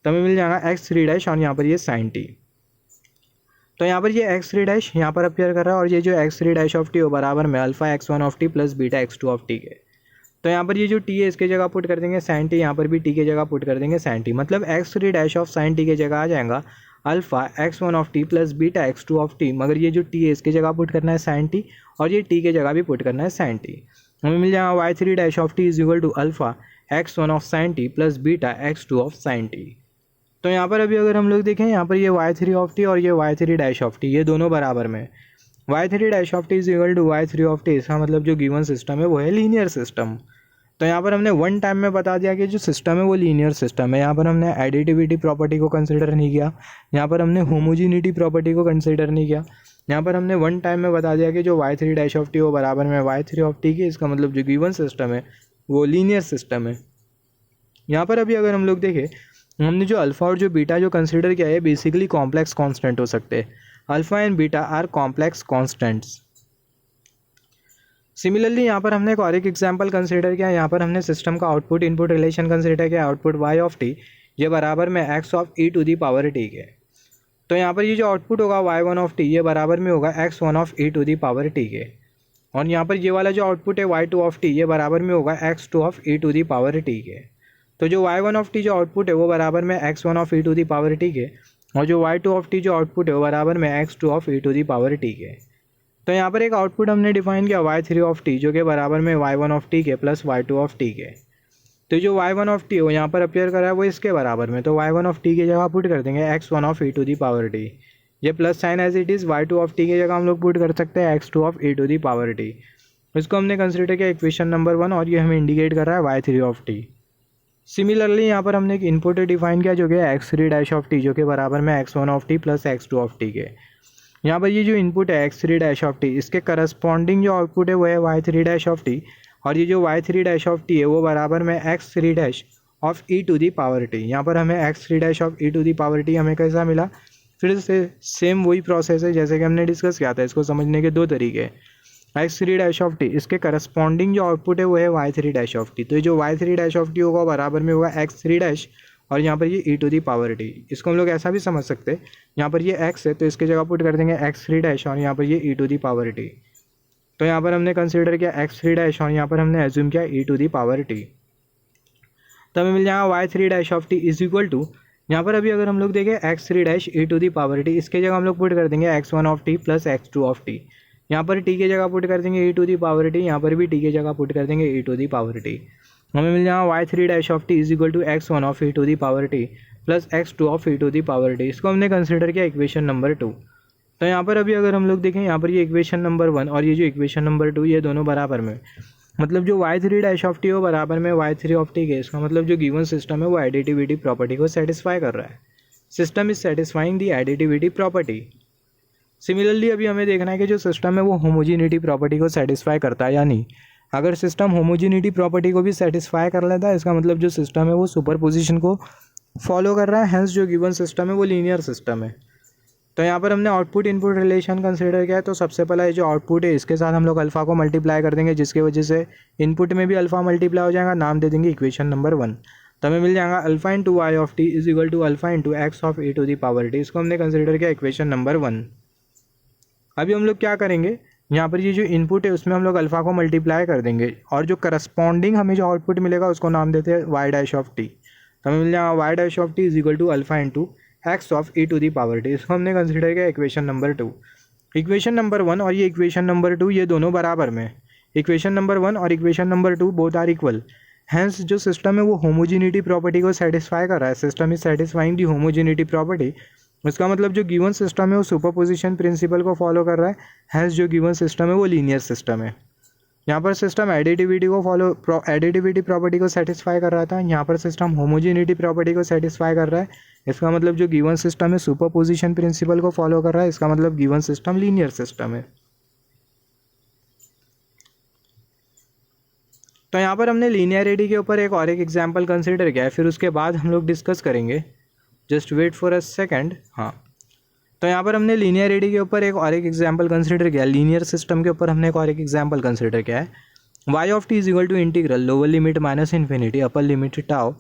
तो हमें मिल जाएगा एक्स थ्री डैश और यहाँ पर ये साइन टी। तो यहाँ पर ये एक्स थ्री डैश यहाँ पर अपीयर कर रहा है और ये जो x three dash of T हो बराबर में alpha x one of t plus beta x two of t के। तो यहाँ पर ये जो टी है इसके जगह पुट कर देंगे साइन टी, यहाँ पर भी टी के जगह पुट कर देंगे साइन टी। मतलब x three dash of sine t के जगह आ जाएगा alpha x one of t plus beta x two of T, मगर ये जो टी है इसके जगह पुट करना है साइन टी और ये टी के जगह भी पुट करना है साइन टी। हमें मिल जाएगा y three dash of t is equal to alpha x one of sine t plus beta x two of sine t. तो यहाँ पर अभी अगर हम लोग देखें, यहाँ पर ये वाई थ्री ऑफ टी और ये y three dash of t ये दोनों बराबर में, y three dash of t is equal to y three of t, इसका मतलब जो गिवन सिस्टम है वो है लीनियर सिस्टम। तो यहाँ पर हमने वन टाइम में बता दिया कि जो सिस्टम है वो लीनियर सिस्टम है। यहाँ पर हमने एडिटिविटी प्रॉपर्टी को कंसिडर नहीं किया, यहाँ पर हमने होमोजिनिटी प्रॉपर्टी को कंसिडर नहीं किया। यहाँ पर हमने वन टाइम में बता दिया कि जो y three dash of t वो बराबर में वाई थ्री ऑफ टी की, इसका मतलब जो गिवन सिस्टम है वो लीनियर सिस्टम है। यहाँ पर अभी अगर हम लोग देखें, हमने जो अल्फ़ा और जो बीटा जो कंसिडर किया है बेसिकली कॉम्प्लेक्स कॉन्स्टेंट हो सकते हैं। Alpha and beta are complex constants. Similarly यहाँ पर हमने एक और एक एग्जाम्पल कंसिडर किया। यहाँ पर हमने सिस्टम का आउटपुट इनपुट रिलेशन कंसिडर किया। आउटपुट वाई ऑफ टी ये बराबर में x of e to the power t के। तो यहाँ पर ये जो आउटपुट होगा वाई वन ऑफ टी ये बराबर में होगा x one of e to the power t के, और यहाँ पर ये वाला जो आउटपुट है वाई टू ऑफ टी ये बराबर में होगा x two of e to the power t के। तो जो y1 ऑफ टी जो आउटपुट है वो बराबर में x1 of e to the power t के, और जो y2 ऑफ टी जो आउटपुट है वो बराबर में x2 of e to the power t के। तो यहाँ पर एक आउटपुट हमने डिफाइन किया y3 ऑफ टी जो कि बराबर में y1 ऑफ टी के प्लस y2 ऑफ टी के। तो जो y1 ऑफ टी वो यहाँ पर अपेयर करा है वो इसके बराबर में, तो y1 ऑफ टी की जगह पुट कर देंगे x1 of e to the power t. ये plus sign as it is y2 of t की जगह हम लोग पुट कर सकते हैं x2 of e to the power t. इसको हमने कंसिडर किया इक्वेशन नंबर 1 और ये हमें इंडिकेट कर रहा है y3 ऑफ टी। सिमिलरली यहाँ पर हमने एक इनपुट डिफाइन किया जो कि x3 डैश ऑफ टी जो कि बराबर में x1 of t plus x2 of t के। यहाँ पर ये जो इनपुट है x3 डैश ऑफ टी, इसके करस्पॉन्डिंग जो आउटपुट है वो है y3 डैश ऑफ टी, और ये जो y3 डैश ऑफ टी है वो बराबर में x3 dash of e to the power t. यहाँ पर हमें x3 dash of e to the power t हमें कैसा मिला, फिर से सेम वही प्रोसेस है जैसे कि हमने डिस्कस किया था। इसको समझने के दो तरीके, x3 डैश ऑफ टी इसके करस्पॉन्डिंग जो आउटपुट है वो है y3 डैश ऑफ टी। तो जो y3 डैश ऑफ टी होगा बराबर में होगा x3 डैश और यहाँ पर ये ई टू दी पावर टी। इसको हम लोग ऐसा भी समझ सकते हैं, यहाँ पर ये x है तो इसके जगह पुट कर देंगे x3 डैश और यहाँ पर ये ई टू दी पावर टी। तो यहाँ पर हमने कंसिडर किया x3 डैश और यहाँ पर हमने एज्यूम किया e to the power t. तो हमें मिल जाएगा y3 dash of t is equal to, यहाँ पर अभी अगर हम लोग देखें x3 dash e to the power t, इसके जगह हम लोग पुट कर देंगे x1 of t plus x2 of t. यहाँ पर टी की जगह पुट कर देंगे e to the power t, यहाँ पर भी टी की जगह पुट कर देंगे e to the power t. हमें मिल जाएगा y3 dash of t is equal to x1 of e to the power t plus x2 of e to the power t. इसको हमने कंसिडर किया इक्वेशन नंबर 2। तो यहाँ पर अभी अगर हम लोग देखें, यहाँ पर ये इक्वेशन नंबर 1 और ये जो इक्वेशन नंबर 2 ये दोनों बराबर में, मतलब जो y3 डैश ऑफ टी हो बराबर में y3 ऑफ टी के। इसका मतलब जो गिवन सिस्टम है वो एडिटिविटी प्रॉपर्टी को सेटिस्फाई कर रहा है। System is satisfying the additivity property. Similarly अभी हमें देखना है कि जो सिस्टम है वो होमोजीनिटी प्रॉपर्टी को सेटिस्फाई करता है या नहीं। अगर सिस्टम होमोजीनिटी प्रॉपर्टी को भी सेटिस्फाई कर लेता है, इसका मतलब जो सिस्टम है वो सुपरपोजिशन को फॉलो कर रहा है, हेंस जो गिवन सिस्टम है वो लीनियर सिस्टम है। तो यहाँ पर हमने आउटपुट इनपुट रिलेशन कंसिडर किया है। तो सबसे पहला ये जो आउटपुट है इसके साथ हम लोग अल्फ़ा को मल्टीप्लाई कर देंगे, जिसकी वजह से इनपुट में भी अल्फ़ा मल्टीप्लाई हो जाएगा। नाम दे देंगे इक्वेशन नंबर 1। तो हमें मिल जाएगा alpha into y of t is equal to alpha into x of e to the power t. इसको हमने कंसिडर किया इक्वेशन नंबर 1। अभी हम लोग क्या करेंगे, यहाँ पर ये जो इनपुट है उसमें हम लोग अल्फ़ा को मल्टीप्लाई कर देंगे और जो करस्पॉन्डिंग हमें जो आउटपुट मिलेगा उसको नाम देते हैं वाई डैश ऑफ टी। तो हमें मिल जाएगा y dash of t is equal to alpha into x of e to the power t. इसको हमने कंसिडर किया इक्वेशन नंबर 2। इक्वेशन नंबर 1 और ये इक्वेशन नंबर 2 ये दोनों बराबर में, इक्वेशन नंबर 1 और equation number 2 both are equal, hence जो सिस्टम है वो होमोजीनिटी प्रॉपर्टी को सेटिस्फाई कर रहा है। System is satisfying the homogeneity property. उसका मतलब जो गिवन सिस्टम है वो सुपरपोजिशन प्रिंसिपल को फॉलो कर रहा है, हैंस जो गिवन सिस्टम है वो लीनियर सिस्टम है। यहाँ पर सिस्टम एडिटिविटी को फॉलो एडिटिविटी प्रॉपर्टी को सेटिस्फाई कर रहा था, यहाँ पर सिस्टम होमोजीनिटी प्रॉपर्टी को सेटिस्फाई कर रहा है। इसका मतलब जो गिवन सिस्टम है सुपरपोजिशन प्रिंसिपल को फॉलो कर रहा है, इसका मतलब गिवन सिस्टम लीनियर सिस्टम है। तो यहाँ पर हमने लीनियरिटी के ऊपर एक और एक एग्जाम्पल कंसिडर किया है, फिर उसके बाद हम लोग डिस्कस करेंगे। Just wait for a second. हाँ, तो यहाँ पर हमने लीनियरिटी के ऊपर एक और एक एग्जाम्पल कंसिडर किया, लीनियर सिस्टम के ऊपर हमने एक और एक एग्जाम्पल कंसिडर किया है। Y of t is equal to integral lower limit minus infinity upper limit tau,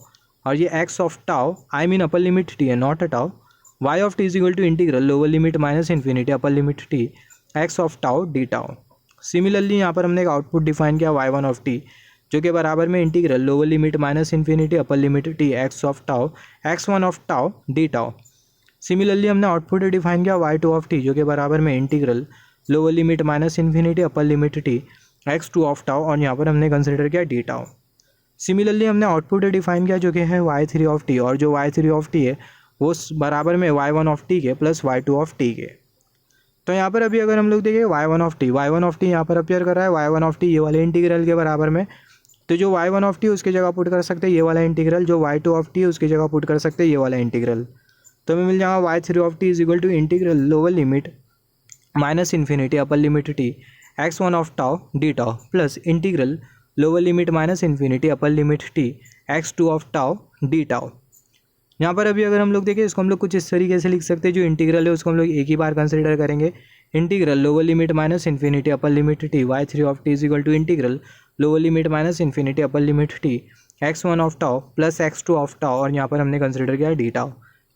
और ये x of tau I mean upper limit t है not a tau. Y of t is equal to integral lower limit minus infinity upper limit t x of tau d tau. Similarly यहाँ पर हमने एक output define किया y1 of t जो कि बराबर में integral lower limit minus infinity upper limit t x of tau x1 of tau d tau. Similarly हमने आउटपुट डिफाइन किया y2 ऑफ टी जो कि बराबर में integral lower limit minus infinity upper limit t x2 of tau, और यहाँ पर हमने कंसिडर किया डी टाउ। सिमिलरली हमने आउटपुट डिफाइन किया जो कि है y3 ऑफ टी, और जो y3 ऑफ टी है वो बराबर में y1 ऑफ टी के प्लस y2 ऑफ टी के। तो यहाँ पर अभी अगर हम लोग देखें y1 ऑफ टी यहाँ पर अपियर कर रहा है y1 ऑफ टी ये वाले इंटीग्रल के बराबर में। तो जो y1 ऑफ टी उसकी जगह पुट कर सकते हैं ये वाला इंटीग्रल, जो y2 ऑफ टी उसकी जगह पुट कर सकते हैं ये वाला इंटीग्रल। तो हमें मिल जाएगा y3 of t is equal to integral lower limit minus infinity upper limit t x1 of tau d tau plus integral lower limit minus infinity upper limit t x2 of tau d tau. यहाँ पर अभी अगर हम लोग देखें इसको हम लोग कुछ इस तरीके से लिख सकते हैं, जो इंटीग्रल है उसको हम लोग एक ही बार कंसिडर करेंगे। Integral lower limit minus infinity upper limit t y3 of t is equal to integral lower limit minus infinity upper limit t x1 of tau plus x2 of tau, और यहाँ पर हमने कंसिडर किया D tau.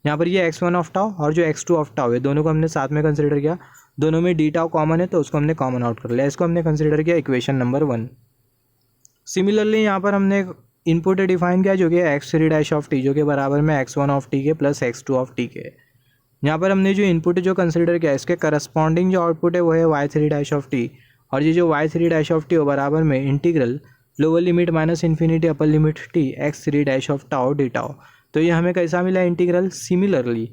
यहाँ पर ये x1 of tau और जो x2 ऑफ टाउ है दोनों को हमने साथ में कंसिडर किया, दोनों में डी टाउ कॉमन है तो उसको हमने कॉमन आउट कर लिया। इसको हमने कंसिडर किया इक्वेशन नंबर 1। सिमिलरली यहाँ पर हमने इनपुट डिफाइन किया जो कि x3 डैश ऑफ टी जो कि बराबर में x1 ऑफ टी के प्लस x2 ऑफ टी के। यहाँ पर हमने जो इनपुट जो कंसिडर किया इसके करस्पॉन्डिंग जो आउटपुट है वो है y3 डैश ऑफ टी, और ये जो y3 डैश ऑफ टी हो बराबर में integral lower limit minus infinity upper limit T x3 dash of tau d tau. तो ये हमें कैसा मिला इंटीग्रल। सिमिलरली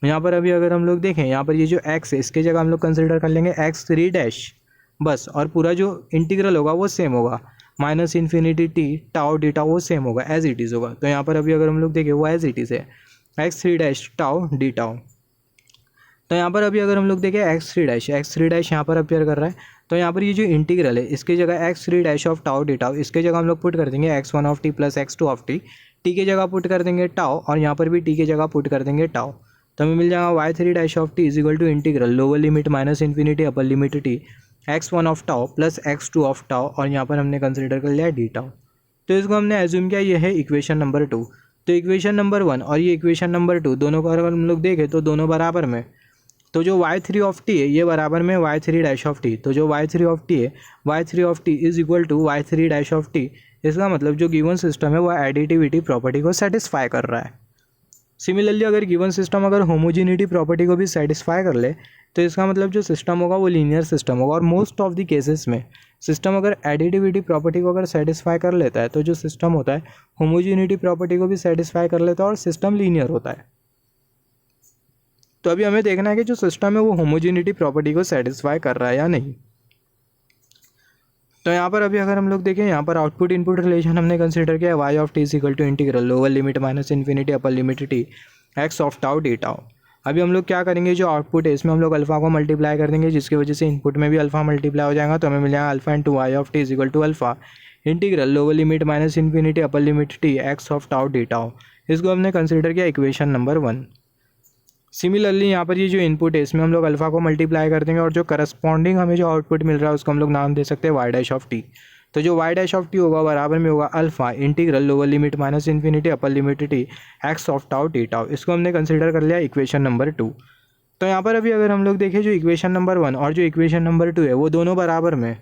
यहाँ पर अभी अगर हम लोग देखें यहाँ पर ये जो x है इसके जगह हम लोग कंसिडर कर लेंगे x3 डैश बस, और पूरा जो इंटीग्रल होगा वो सेम होगा minus infinity T tau d tau वो सेम होगा एज इट इज़ होगा। तो यहाँ पर अभी अगर हम लोग देखें वो एज इट इज़ है x3 dash tau d tau. तो यहाँ पर अभी अगर हम लोग देखें x3 डैश यहाँ पर अपियर कर रहा है, तो यहाँ पर ये जो इंटीग्रल है इसकी जगह x3 dash of tau d tau इसके जगह हम लोग पुट कर देंगे x1 of t plus x2 of T, T के जगह पुट कर देंगे टाउ और यहाँ पर भी टी के जगह पुट कर देंगे टाउ। तो हमें मिल जाएगा y3 dash of t is equal to integral lower limit minus infinity upper limit t x1 of tau plus x2 of tau, और यहाँ पर हमने कंसिडर कर लिया डी टाउ। तो इसको हमने एज्यूम किया ये है इक्वेशन नंबर 2। तो इक्वेशन नंबर 1 और ये इक्वेशन नंबर 2 दोनों को अगर हम लोग देखें तो दोनों बराबर में, तो जो y3 ऑफ टी है ये बराबर में y3 डैश ऑफ टी, तो जो y3 ऑफ टी है y3 of t is equal to y3 dash of t. इसका मतलब जो गिवन सिस्टम है वो एडिटिविटी प्रॉपर्टी को सेटिस्फाई कर रहा है। सिमिलरली अगर गिवन सिस्टम अगर होमोजिनिटी प्रॉपर्टी को भी सेटिस्फाई कर ले तो इसका मतलब जो सिस्टम होगा वो लीनियर सिस्टम होगा। और मोस्ट ऑफ द केसेस में सिस्टम अगर एडिटिविटी प्रॉपर्टी को अगर सेटिस्फाई कर लेता है तो जो सिस्टम होता है होमोजिनिटी प्रॉपर्टी को भी सेटिस्फाई कर लेता है और सिस्टम लीनियर होता है। तो अभी हमें देखना है कि जो सिस्टम है वो होमोजिनिटी प्रॉपर्टी को सेटिस्फाई कर रहा है या नहीं। तो यहाँ पर अभी अगर हम लोग देखें यहाँ पर आउटपुट इनपुट रिलेशन हमने कंसीडर किया y of t is equal to integral lower limit minus infinity upper limit t x of tau d tau. अभी हम लोग क्या करेंगे जो आउटपुट है इसमें हम लोग अल्फा को मल्टीप्लाई कर देंगे जिसकी वजह से इनपुट में भी अल्फा मल्टीप्लाई हो जाएगा। तो हमें मिल जाएगा alpha into y of t is equal to alpha integral lower limit minus infinity upper limit t x of tau d tau. इसको हमने कंसिडर किया इक्वेशन नंबर 1। सिमिलरली यहाँ पर ये जो इनपुट है इसमें हम लोग अल्फा को मल्टीप्लाई कर देंगे और जो करस्पॉन्डिंग हमें जो आउटपुट मिल रहा है उसको हम लोग नाम दे सकते हैं y डैश ऑफ टी। तो जो y डैश ऑफ टी होगा बराबर में होगा alpha integral lower limit minus infinity upper limit t x of tau T tau. इसको हमने कंसिडर कर लिया इक्वेशन नंबर 2। तो यहाँ पर अभी अगर हम लोग देखें जो इक्वेशन नंबर 1 और जो इक्वेशन नंबर 2 है वो दोनों बराबर में,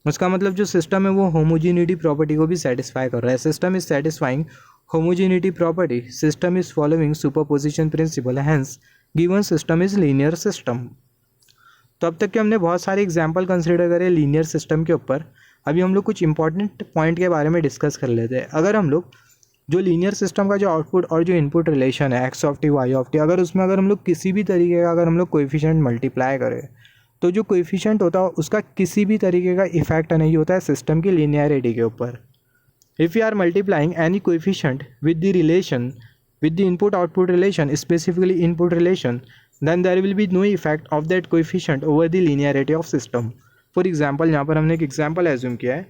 उसका मतलब जो सिस्टम है वो होमोजिनिटी प्रॉपर्टी को भी सेटिस्फाई कर रहा है। System is satisfying homogeneity property, system is following superposition principle, hence given system is linear system. तो अब तक के हमने बहुत सारे एग्जाम्पल कंसिडर करे लीनियर सिस्टम के ऊपर। अभी हम लोग कुछ इंपॉर्टेंट पॉइंट के बारे में डिस्कस कर लेते हैं। अगर हम लोग जो लीनियर सिस्टम का जो आउटपुट और जो इनपुट रिलेशन है x of T y of t, अगर उसमें अगर हम लोग किसी भी तरीके का अगर हम लोग कोएफिशिएंट मल्टीप्लाई करें तो जो कोएफिशिएंट होता है उसका किसी भी तरीके का इफेक्ट नहीं होता है सिस्टम की लीनियरिटी के ऊपर। If you are multiplying any coefficient with the relation with the input output relation, specifically input relation, then there will be no effect of that coefficient over the linearity of system. For example यहाँ पर हमने एक example assume किया है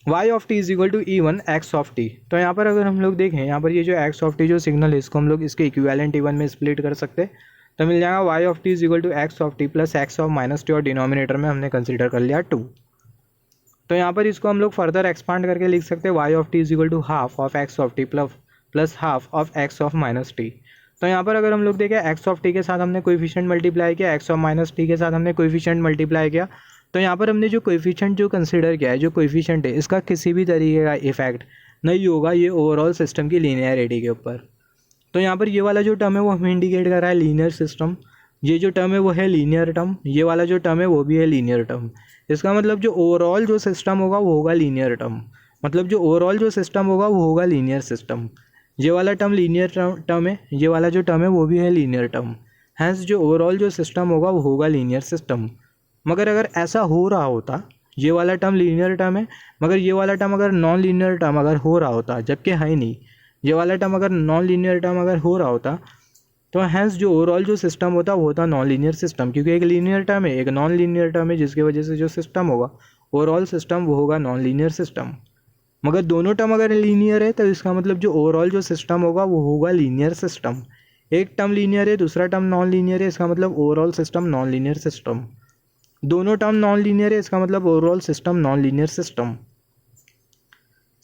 y of t is equal to e1 x of t। तो यहाँ पर अगर हम लोग देखें यहाँ पर ये जो x of t जो सिग्नल है इसको हम लोग इसके इक्विवेलेंट e1 में स्प्लिट कर सकते हैं। तो मिल जाएगा y of t is equal to x of t plus x of minus T और डिनोमिनेटर में हमने कंसिडर कर लिया 2। तो यहाँ पर इसको हम लोग फर्दर एक्सपांड करके लिख सकते हैं y of t is equal to half of x of t plus half of x of minus T. तो यहाँ पर अगर हम लोग देखें x ऑफ t के साथ हमने कोएफिशिएंट मल्टीप्लाई किया, x ऑफ माइनस टी के साथ हमने कोएफिशिएंट मल्टीप्लाई किया। तो यहाँ पर हमने जो कोएफिशिएंट जो कंसीडर किया है जो कोएफिशिएंट है इसका किसी भी तरीके का इफेक्ट नहीं होगा ये ओवरऑल सिस्टम की लीनियरिटी के ऊपर। तो यहाँ पर ये वाला जो टर्म है वो हमें इंडिकेट कर रहा है लीनियर सिस्टम, ये जो टर्म है वो है लीनियर टर्म, ये वाला जो टर्म है वो भी है लीनियर टर्म। इसका मतलब जो ओवरऑल जो सिस्टम होगा वो होगा लीनियर टर्म, मतलब जो ओवरऑल जो सिस्टम होगा वो होगा लीनियर सिस्टम। ये वाला टर्म लीनियर टर्म है, ये वाला जो टर्म है वो भी है लीनियर टर्म, हैंस जो ओवरऑल जो सिस्टम होगा वो होगा लीनियर सिस्टम। मगर अगर ऐसा हो रहा होता ये वाला टर्म लीनियर टर्म है मगर ये वाला टर्म अगर नॉन लीनियर टर्म अगर हो रहा होता, जबकि है नहीं, ये वाला टर्म अगर नॉन लीनियर टर्म अगर हो रहा होता तो हैंस जो ओवरऑल जो सिस्टम होता वो होता नॉन लीनियर सिस्टम, क्योंकि एक लीनियर टर्म है एक नॉन लीनियर टर्म है जिसकी वजह से जो सिस्टम होगा ओवरऑल सिस्टम वो होगा नॉन लीनियर सिस्टम। मगर दोनों टर्म अगर लीनियर है तो इसका मतलब जो ओवरऑल जो सिस्टम होगा वो होगा लीनियर सिस्टम। एक टर्म लीनियर है दूसरा टर्म नॉन लीनियर है, इसका मतलब overall system non linear system. दोनों टर्म नॉन लीनियर है इसका मतलब overall system non linear system.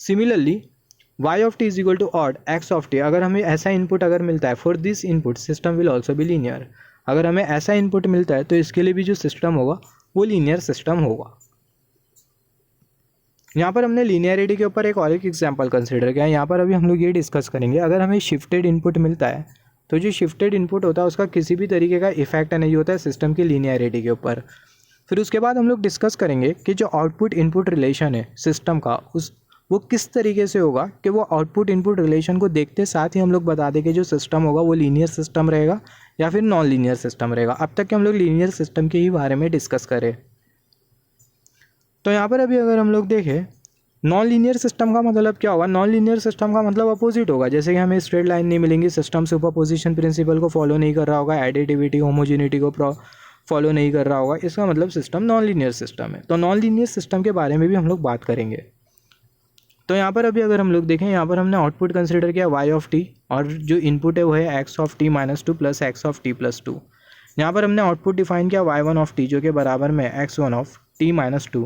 Similarly y of t is equal to odd x of t, अगर हमें ऐसा इनपुट अगर मिलता है for this input system will also be linear. अगर हमें ऐसा इनपुट मिलता है तो इसके लिए भी जो सिस्टम होगा वो लीनियर सिस्टम होगा। यहाँ पर हमने लीनियरिटी के ऊपर एक एग्जांपल कंसिडर किया है। यहाँ पर अभी हम लोग ये डिस्कस करेंगे, अगर हमें शिफ्टेड इनपुट मिलता है तो जो शिफ्टेड इनपुट होता है उसका किसी भी तरीके का इफेक्ट नहीं होता है सिस्टम की लीनियरिटी के ऊपर। फिर उसके बाद हम लोग डिस्कस करेंगे कि जो आउटपुट इनपुट रिलेशन है सिस्टम का वो किस तरीके से होगा कि वो आउटपुट इनपुट रिलेशन को देखते साथ ही हम लोग बता दें कि जो सिस्टम होगा वो लीनियर सिस्टम रहेगा या फिर नॉन लीनियर सिस्टम रहेगा। अब तक के हम लोग लीनियर सिस्टम के ही बारे में डिस्कस करें। तो यहाँ पर अभी अगर हम लोग देखें नॉन लीनियर सिस्टम का मतलब क्या होगा, नॉन लीनियर सिस्टम का मतलब अपोजिट होगा। जैसे कि हमें स्ट्रेट लाइन नहीं मिलेंगी, सिस्टम सुपरपोजिशन प्रिंसिपल को फॉलो नहीं कर रहा होगा, एडिटिविटी होमोजेनिटी को फॉलो नहीं कर रहा होगा, इसका मतलब सिस्टम नॉन लीनियर सिस्टम है। तो नॉन लीनियर सिस्टम के बारे में भी हम लोग बात करेंगे। तो यहाँ पर अभी अगर हम लोग देखें, यहाँ पर हमने आउटपुट कंसिडर किया वाई ऑफ टी और जो इनपुट है वो है x of t minus two plus x of t plus to. यहाँ पर हमने आउटपुट डिफाइन किया वाई वन ऑफ टी जो कि बराबर में x one of t minus two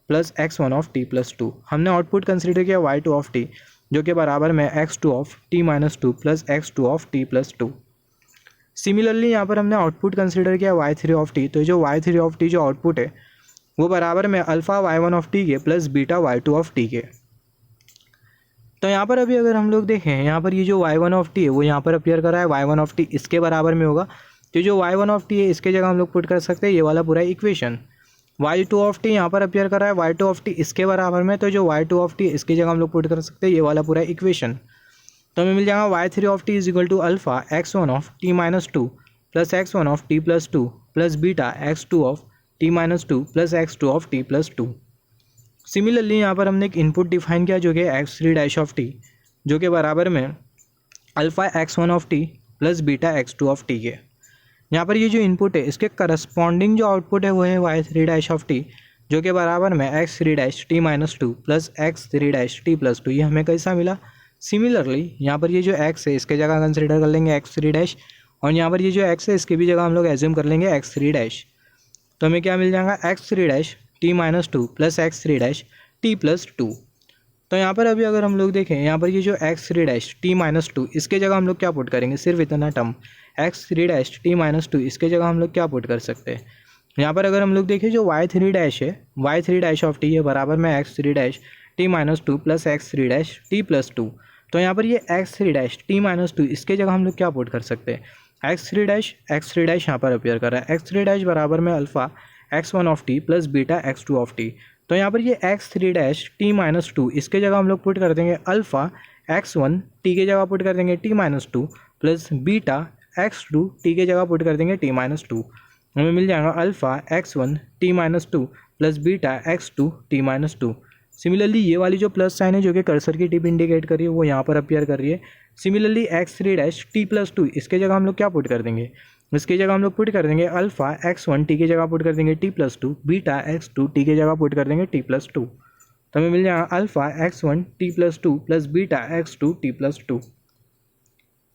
plus x one of t plus to. हमने आउटपुट कंसिडर किया वाई टू ऑफ टी जो कि बराबर में x two of t minus two plus x two of t plus two. Similarly यहाँ पर हमने output consider किया वाई थ्री ऑफ टी, तो जो वाई थ्री ऑफ टी जो आउटपुट है वो बराबर में alpha y one of t के plus beta y two of t के। तो यहाँ पर अभी अगर हम लोग देखें, यहाँ पर ये जो वाई वन ऑफ टी है वो यहाँ पर अपीयर कर रहा है, वाई वन ऑफ टी इसके बराबर में होगा। तो जो वाई वन ऑफ टी है इसके जगह हम लोग पुट कर सकते हैं ये वाला पूरा equation. Y two of t यहाँ पर अपीयर कर रहा है, वाई टू ऑफ टी इसके बराबर में, तो जो वाई टू ऑफ टी इसकी जगह हम लोग पुट कर सकते हैं ये वाला पूरा इक्वेशन। तो हमें मिल जाएगा y three of t is equal to alpha x one of t minus two plus x one of t plus two plus beta x two of t minus two plus x two of t plus two. Similarly यहाँ पर हमने एक input define किया जो कि x three dash of t जो कि बराबर में alpha x one of t plus beta x two of t के। यहाँ पर ये जो इनपुट है इसके करस्पॉन्डिंग जो आउटपुट है वो है y three dash of t जो कि बराबर में x three dash t minus two plus x three dash t plus two. ये हमें कैसा मिला, सिमिलरली यहाँ पर ये जो एक्स है इसके जगह कंसिडर कर लेंगे एक्स थ्री डैश और यहाँ पर ये जो एक्स है इसकी भी जगह हम लोग एज्यूम कर लेंगे एक्स थ्री डैश। तो हमें क्या मिल जाएगा x three dash t minus two plus x three dash t plus two. तो यहाँ पर अभी अगर हम लोग देखें, यहाँ पर ये जो x three dash t minus two इसके जगह हम लोग क्या पुट करेंगे, सिर्फ इतना term x three dash t minus two इसके जगह हम लोग क्या पुट कर सकते हैं। यहाँ पर अगर हम लोग देखें जो वाई थ्री डैश है, y three dash of t है बराबर में x three dash t minus two plus x three dash t plus two. तो यहाँ पर ये x three dash t minus two इसके जगह हम लोग क्या पुट कर सकते हैं, एक्स थ्री डैश यहाँ पर अपीयर कर रहा है, एक्स थ्री डैश बराबर में alpha x one of t plus beta x two of t. तो यहाँ पर ये x three dash t minus two इसके जगह हम लोग पुट कर देंगे अल्फ़ा एक्स वन टी के जगह पुट कर देंगे t minus two plus beta x two t के जगह पुट कर देंगे टी माइनस टू। हमें मिल जाएगा alpha x one t minus two plus beta x two t minus two. Similarly ये वाली जो प्लस साइन है जो कि कर्सर की टिप इंडिकेट कर रही है वो यहाँ पर अपीयर कर रही है। Similarly x three dash t plus to इसके जगह हम लोग क्या पुट कर देंगे, इसकी जगह हम लोग पुट कर देंगे अल्फ़ा एक्स वन टी की जगह पुट कर देंगे t plus two beta x two t की जगह पुट कर देंगे टी प्लस टू। तो हमें मिल जाएगा alpha x one t plus two plus beta x two t plus two.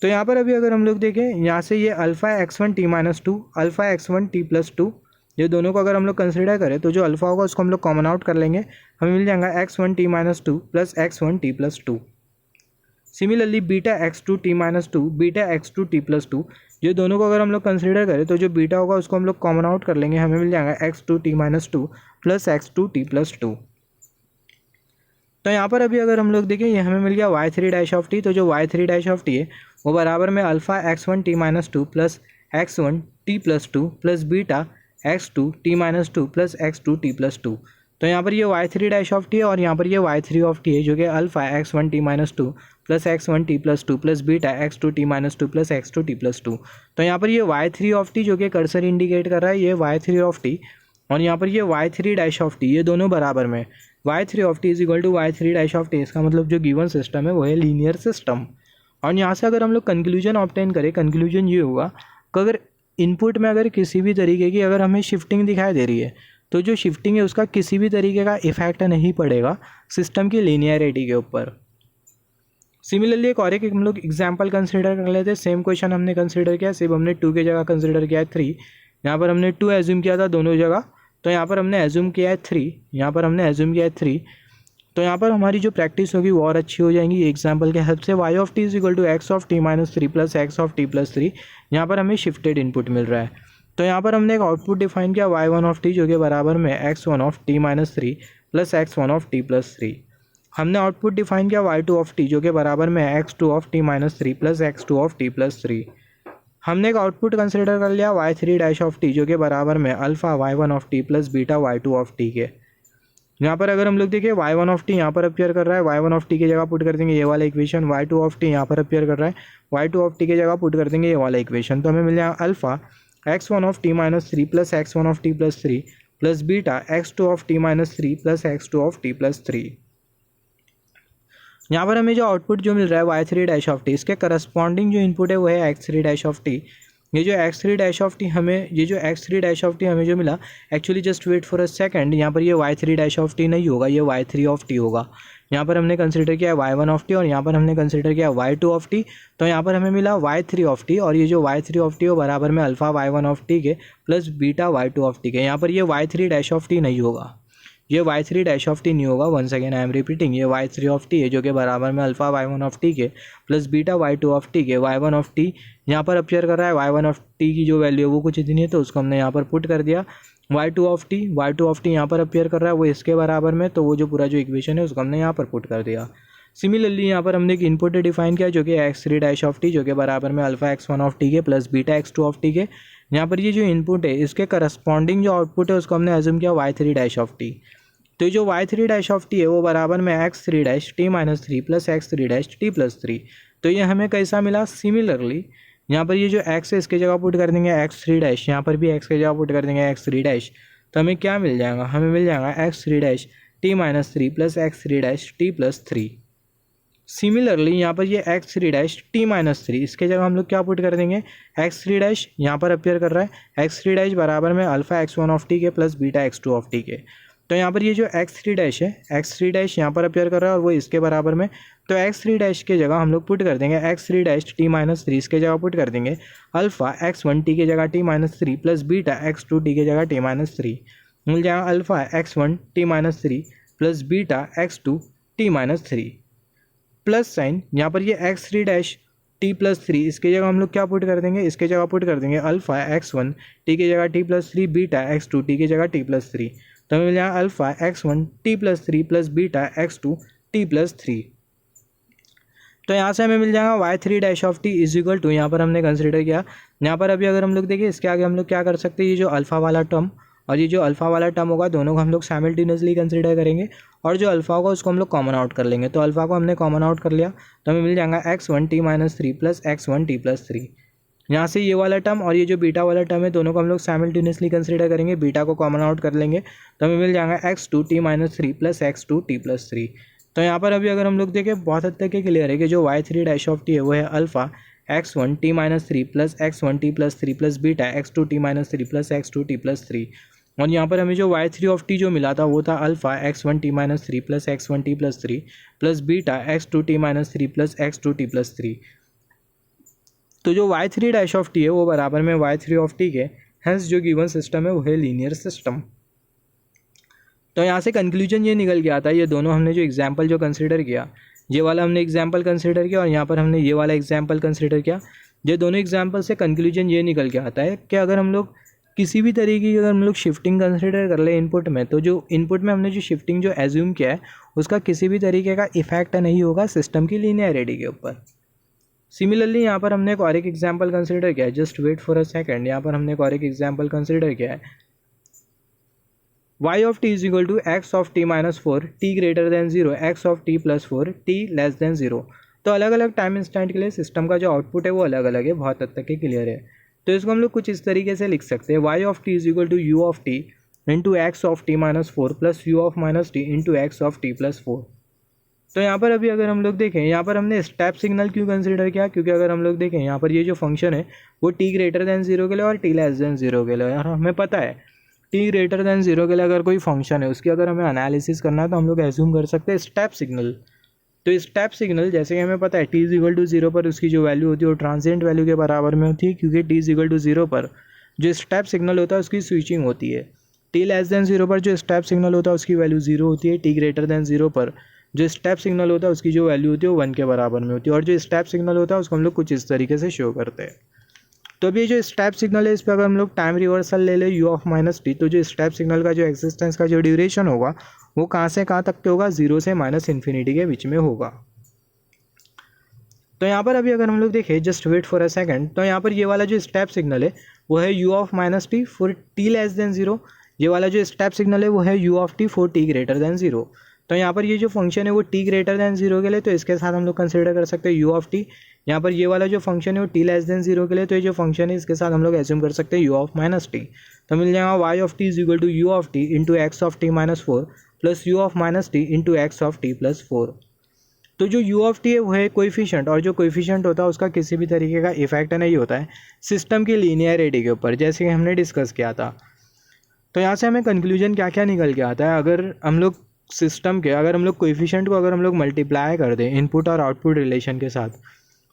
तो यहाँ पर अभी अगर हम लोग देखें, यहाँ से ये alpha x one t minus to alpha x one t plus two ये दोनों को अगर हम लोग कंसिडर करें तो जो अल्फ़ा होगा उसको हम लोग कॉमन आउट कर लेंगे, हमें मिल जाएगा x one t minus two plus x one t plus two. Similarly beta x two t minus two beta x two t plus two ये दोनों को अगर हम लोग कंसिडर करें तो जो बीटा होगा उसको हम लोग कॉमन आउट कर लेंगे, हमें मिल जाएगा x two t minus two plus x two t plus two. तो यहाँ पर अभी अगर हम लोग देखें ये हमें मिल गया y three dash of t, तो जो y three dash of t है वो बराबर में alpha x one t minus two plus x one t plus two plus beta x two t minus two plus x two t plus two. तो यहाँ पर ये y three dash of t है और यहाँ पर ये वाई थ्री ऑफ टी है जो कि alpha x one t minus two plus x one t plus two plus beta x two t minus two plus x two t plus two. तो यहाँ पर ये वाई थ्री ऑफ टी जो कि cursor indicate कर रहा है ये वाई थ्री ऑफ टी और यहाँ पर ये y three dash of t ये दोनों बराबर में y three of t is equal to y three dash of t. इसका मतलब जो गिवन सिस्टम है वो है लीनियर सिस्टम। और यहाँ से अगर हम लोग कंक्लूजन ऑब्टेन करें, कंक्लूजन ये होगा कि अगर इनपुट में अगर किसी भी तरीके की अगर हमें शिफ्टिंग दिखाई दे रही है तो जो शिफ्टिंग है उसका किसी भी तरीके का इफेक्ट नहीं पड़ेगा सिस्टम की लीनियरिटी के ऊपर। सिमिलरली एक और हम लोग एग्जांपल कंसीडर कर लेते हैं। सेम क्वेश्चन हमने कंसीडर किया, सिर्फ हमने 2 की जगह कंसीडर किया है 3। यहाँ पर हमने 2 एज्यूम किया था दोनों जगह, तो यहाँ पर हमने एज्यूम किया है 3, यहाँ पर हमने एज्यूम किया है 3। तो यहाँ पर हमारी जो प्रैक्टिस होगी वो और अच्छी हो जाएंगी एग्जाम्पल के हेल्प से। Y of t is equal to x of t minus 3 plus x of t plus 3। यहाँ पर हमें शिफ्टेड इनपुट मिल रहा है। तो यहाँ पर हमने एक आउटपुट डिफाइन किया y1 ऑफ टी जो कि बराबर में x1 of t minus 3 plus x1 of t plus 3। हमने आउटपुट डिफाइन किया y2 ऑफ टी जो कि बराबर में है x2 of t minus 3 plus x2 of t plus 3। हमने एक आउटपुट कंसिडर कर लिया y3 डैश ऑफ टी जो कि बराबर में alpha y1 of t plus beta y2 of t के। यहाँ पर अगर हम लोग देखें y1 ऑफ टी यहाँ पर अपियर कर रहा है, y1 ऑफ टी की जगह पुट कर देंगे ये वाला इक्वेशन। y2 ऑफ टी यहाँ पर अपियर कर रहा है, y2 ऑफ टी की जगह पुट कर देंगे ये वाला इक्वेशन। तो हमें मिल जाएगा alpha x1 of t minus 3 plus x1 of t plus 3 plus beta x2 of t minus 3 plus x2 of t plus 3। यहाँ पर हमें जो आउटपुट जो मिल रहा है y3 डैश ऑफ टी, इसके करस्पॉन्डिंग जो इनपुट है वो है x3 डैश ऑफ टी। ये जो x3 डैश ऑफ टी हमें जो मिला, actually just wait for a second, यहाँ पर ये y3 डैश ऑफ टी नहीं होगा, ये y3 ऑफ टी होगा। यहाँ पर हमने कंसिडर किया y1 ऑफ टी और यहाँ पर हमने कंसिडर किया y2 ऑफ टी, तो यहाँ पर हमें मिला y3 ऑफ टी और ये जो y3 ऑफ टी हो बराबर में अल्फ़ा y1 ऑफ टी के plus beta y2 of t के। यहाँ पर ये y3 डैश ऑफ टी नहीं होगा, ये y3 डैश ऑफ टी नहीं होगा। Once again I am repeating, ये y3 ऑफ टी है जो कि बराबर में अल्फ़ा y1 ऑफ टी के plus beta y2 of t के। y1 ऑफ टी यहाँ पर अपियर कर रहा है, y1 ऑफ टी की जो वैल्यू है वो कुछ इतनी है तो उसको हमने यहाँ पर पुट कर दिया। y2 ऑफ टी यहाँ पर अपियर कर रहा है, वो इसके बराबर में, तो वो जो पूरा जो इक्वेशन है उसको हमने यहाँ पर पुट कर दिया। सिमिलरली यहाँ पर हमने एक इनपुट डिफाइन किया जो कि x3 डैश ऑफ टी जो कि बराबर में अल्फ़ा x1 ऑफ टी के plus beta x2 of t के। यहाँ पर ये जो इनपुट है इसके करस्पॉन्डिंग जो आउटपुट है उसको हमने एज्यूम किया y3 डैश ऑफ टी। तो जो y3 डैश ऑफ टी है वो बराबर में x3 dash t minus 3 plus x3 dash t plus 3। तो ये हमें कैसा मिला, सिमिलरली यहाँ पर ये जो x है इसके जगह पुट कर देंगे x3 डैश, यहाँ पर भी x के जगह पुट कर देंगे x3 डैश। तो हमें क्या मिल जाएगा, हमें मिल जाएगा x3 dash t minus 3 plus x3 dash t plus 3। Similarly यहाँ पर ये x3 डैश टी माइनस 3, इसके जगह हम लोग क्या पुट कर देंगे, x3 डैश यहाँ पर अपियर कर रहा है, x3 डैश बराबर में अल्फ़ा x1 ऑफ टी के plus beta x2 of t के। तो यहाँ पर ये जो x3 डैश है, x3 डैश यहाँ पर अपियर कर रहा है और वो इसके बराबर में, तो x3 डैश के जगह हम लोग पुट कर देंगे x3 डैश टी माइनस 3, इसके जगह पुट कर देंगे अल्फ़ा x1 टी के जगह T minus 3 plus beta x2 T के जगह टी माइनस 3। मिल जाएगा alpha x1 T minus 3 plus beta x2 T minus 3 plus sign यहाँ पर ये x3 डैश टी प्लस 3, इसके जगह हम लोग क्या पुट कर देंगे, इसके जगह पुट कर देंगे अल्फ़ा x1 टी की जगह T plus 3 beta x2 T की जगह टी प्लस 3। तो हमें मिल जाएगा alpha x1 t plus 3 plus beta x2 t plus 3। तो यहाँ से हमें मिल जाएगा y3 dash of t is equal to, यहाँ पर हमने कंसिडर किया, यहाँ पर अभी अगर हम लोग देखें इसके आगे हम लोग क्या कर सकते हैं, ये जो अल्फ़ा वाला टर्म और ये जो अल्फ़ा वाला टर्म होगा दोनों को हम लोग साइमल्टेनियसली कंसिडर करेंगे और जो अल्फ़ा होगा उसको हम लोग कॉमन आउट कर लेंगे। तो अल्फ़ा को हमने कॉमन आउट कर लिया तो हमें मिल जाएगा x1 T minus 3 plus x1 t plus 3। यहाँ से ये वाला टर्म और ये जो बीटा वाला टर्म है दोनों को हम लोग साइमल्टेनियसली कंसिडर करेंगे, बीटा को कॉमन आउट कर लेंगे तो हमें मिल जाएगा x2 T minus 3 plus x2 t plus 3। तो यहाँ पर अभी अगर हम लोग देखें बहुत हद तक क्लियर है कि जो y3 डैश ऑफ टी है वो है alpha x1 T minus 3 plus x1 t plus 3 plus beta x2 T minus 3 plus x2 t plus 3। और यहाँ पर हमें जो y3 ऑफ टी जो मिला था वो था alpha x1 T minus 3 plus x1 t plus 3 plus beta x2 T minus 3 plus x2 t plus 3। तो जो y3 डैश ऑफ टी है वो बराबर में y3 ऑफ टी के, हेंस जो गिवन सिस्टम है वो है लीनियर सिस्टम। तो यहाँ से कंक्लूजन ये निकल के आता है, ये दोनों हमने जो एग्जाम्पल जो कंसिडर किया, ये वाला हमने एग्जाम्पल कंसिडर किया और यहाँ पर हमने ये वाला एग्जाम्पल कंसिडर किया, ये दोनों एग्जाम्पल से कंक्लूजन ये निकल के आता है कि अगर हम लोग किसी भी तरीके की अगर हम लोग शिफ्टिंग कंसिडर कर ले इनपुट में, तो जो इनपुट में हमने जो शिफ्टिंग जो एज्यूम किया है उसका किसी भी तरीके का इफेक्ट नहीं होगा सिस्टम की लीनियरिटी के ऊपर। सिमिलरली यहाँ पर हमने एक और एक एग्जाम्पल कंसिडर किया है, just wait for a second, यहाँ पर हमने एक और एक एग्जाम्पल कंसिडर किया है y of t is equal to x of t minus 4 t greater than 0 x of t plus 4 t less than 0। तो अलग अलग टाइम इंस्टेंट के लिए सिस्टम का जो आउटपुट है वो अलग अलग है, बहुत हद तक के क्लियर है। तो इसको हम लोग कुछ इस तरीके से लिख सकते हैं, y of t is equal to u of t into x of t minus 4 plus u of minus t into x of t plus 4। तो यहाँ पर अभी अगर हम लोग देखें, यहाँ पर हमने स्टेप सिग्नल क्यों कंसिडर किया, क्योंकि अगर हम लोग देखें यहाँ पर ये जो फंक्शन है वो t ग्रेटर देन 0 के लिए और t लेस देन 0 के लिए, और हमें पता है t ग्रेटर देन 0 के लिए अगर कोई फंक्शन है उसकी अगर हमें एनालिसिस करना है तो हम लोग एज्यूम कर सकते हैं स्टेप सिग्नल। तो स्टेप सिग्नल जैसे कि हमें पता है t इज इक्वल टू 0 पर उसकी जो वैल्यू होती है वो ट्रांजिएंट वैल्यू के बराबर में होती है, क्योंकि t इज इक्वल टू 0 पर जो स्टेप सिग्नल होता है उसकी स्विचिंग होती है। t लेस देन 0 पर जो स्टेप सिग्नल होता है उसकी वैल्यू 0 होती है, t ग्रेटर देन 0 पर जो स्टेप सिग्नल होता है उसकी जो वैल्यू होती है वो 1 के बराबर में होती है, और जो स्टेप सिग्नल होता है उसको हम लोग कुछ इस तरीके से शो करते हैं। तो अभी जो स्टेप सिग्नल है इस पर अगर हम लोग टाइम रिवर्सल ले लें u ऑफ माइनस टी, तो जो स्टेप सिग्नल का जो एक्सिस्टेंस का जो ड्यूरेशन होगा वो कहाँ से कहाँ तक के होगा, 0 से -∞ के बीच में होगा। तो यहाँ पर अभी अगर हम लोग देखें, just wait for a second, तो यहाँ पर ये वाला जो स्टेप सिग्नल है वो है u(-t) फॉर t 0। ये वाला जो स्टेप सिग्नल है वो है u(t) फॉर t 0। तो यहाँ पर ये जो फंक्शन है वो t>0 के लिए, तो इसके साथ हम लोग कंसिडर कर सकते हैं u(t). यहाँ पर ये वाला जो फंक्शन है वो t<0 के लिए, तो ये जो फंक्शन है इसके साथ हम लोग एज्यूम कर सकते हैं u(-t). तो मिल जाएगा y(t) = u(t) × x(t-4) plus u(-t) × x(t+4). तो जो u(t) है वो है कोएफिशिएंट, और जो कोएफिशिएंट होता है उसका किसी भी तरीके का इफेक्ट नहीं होता है सिस्टम की लीनियरिटी के ऊपर, जैसे कि हमने डिस्कस किया था। तो यहाँ से हमें कंक्लूजन क्या क्या निकल के आता है, अगर हम लोग सिस्टम के अगर हम लोग कोएफिशिएंट को अगर हम लोग मल्टीप्लाई कर दें इनपुट और आउटपुट रिलेशन के साथ,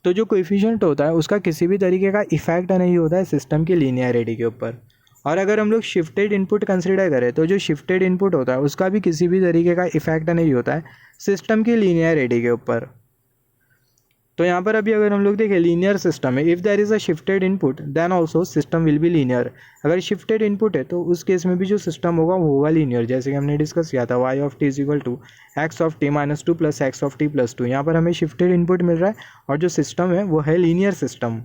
तो जो कोएफिशिएंट होता है उसका किसी भी तरीके का इफेक्ट नहीं होता है सिस्टम की लीनियरिटी के ऊपर। और अगर हम लोग शिफ्टेड इनपुट कंसिडर करें तो जो शिफ्टेड इनपुट होता है उसका भी किसी भी तरीके का इफेक्ट नहीं होता है सिस्टम की लीनियरिटी के ऊपर। तो यहाँ पर अभी अगर हम लोग देखें लीनियर सिस्टम है, if there is a shifted input then also system will be linear. अगर शिफ्टेड इनपुट है तो उस केस में भी जो सिस्टम होगा वो होगा लीनियर, जैसे कि हमने डिस्कस किया था y(t) = x(t-2 + x(t+2). यहाँ पर हमें शिफ्टेड इनपुट मिल रहा है और जो सिस्टम है वो है लीनियर सिस्टम।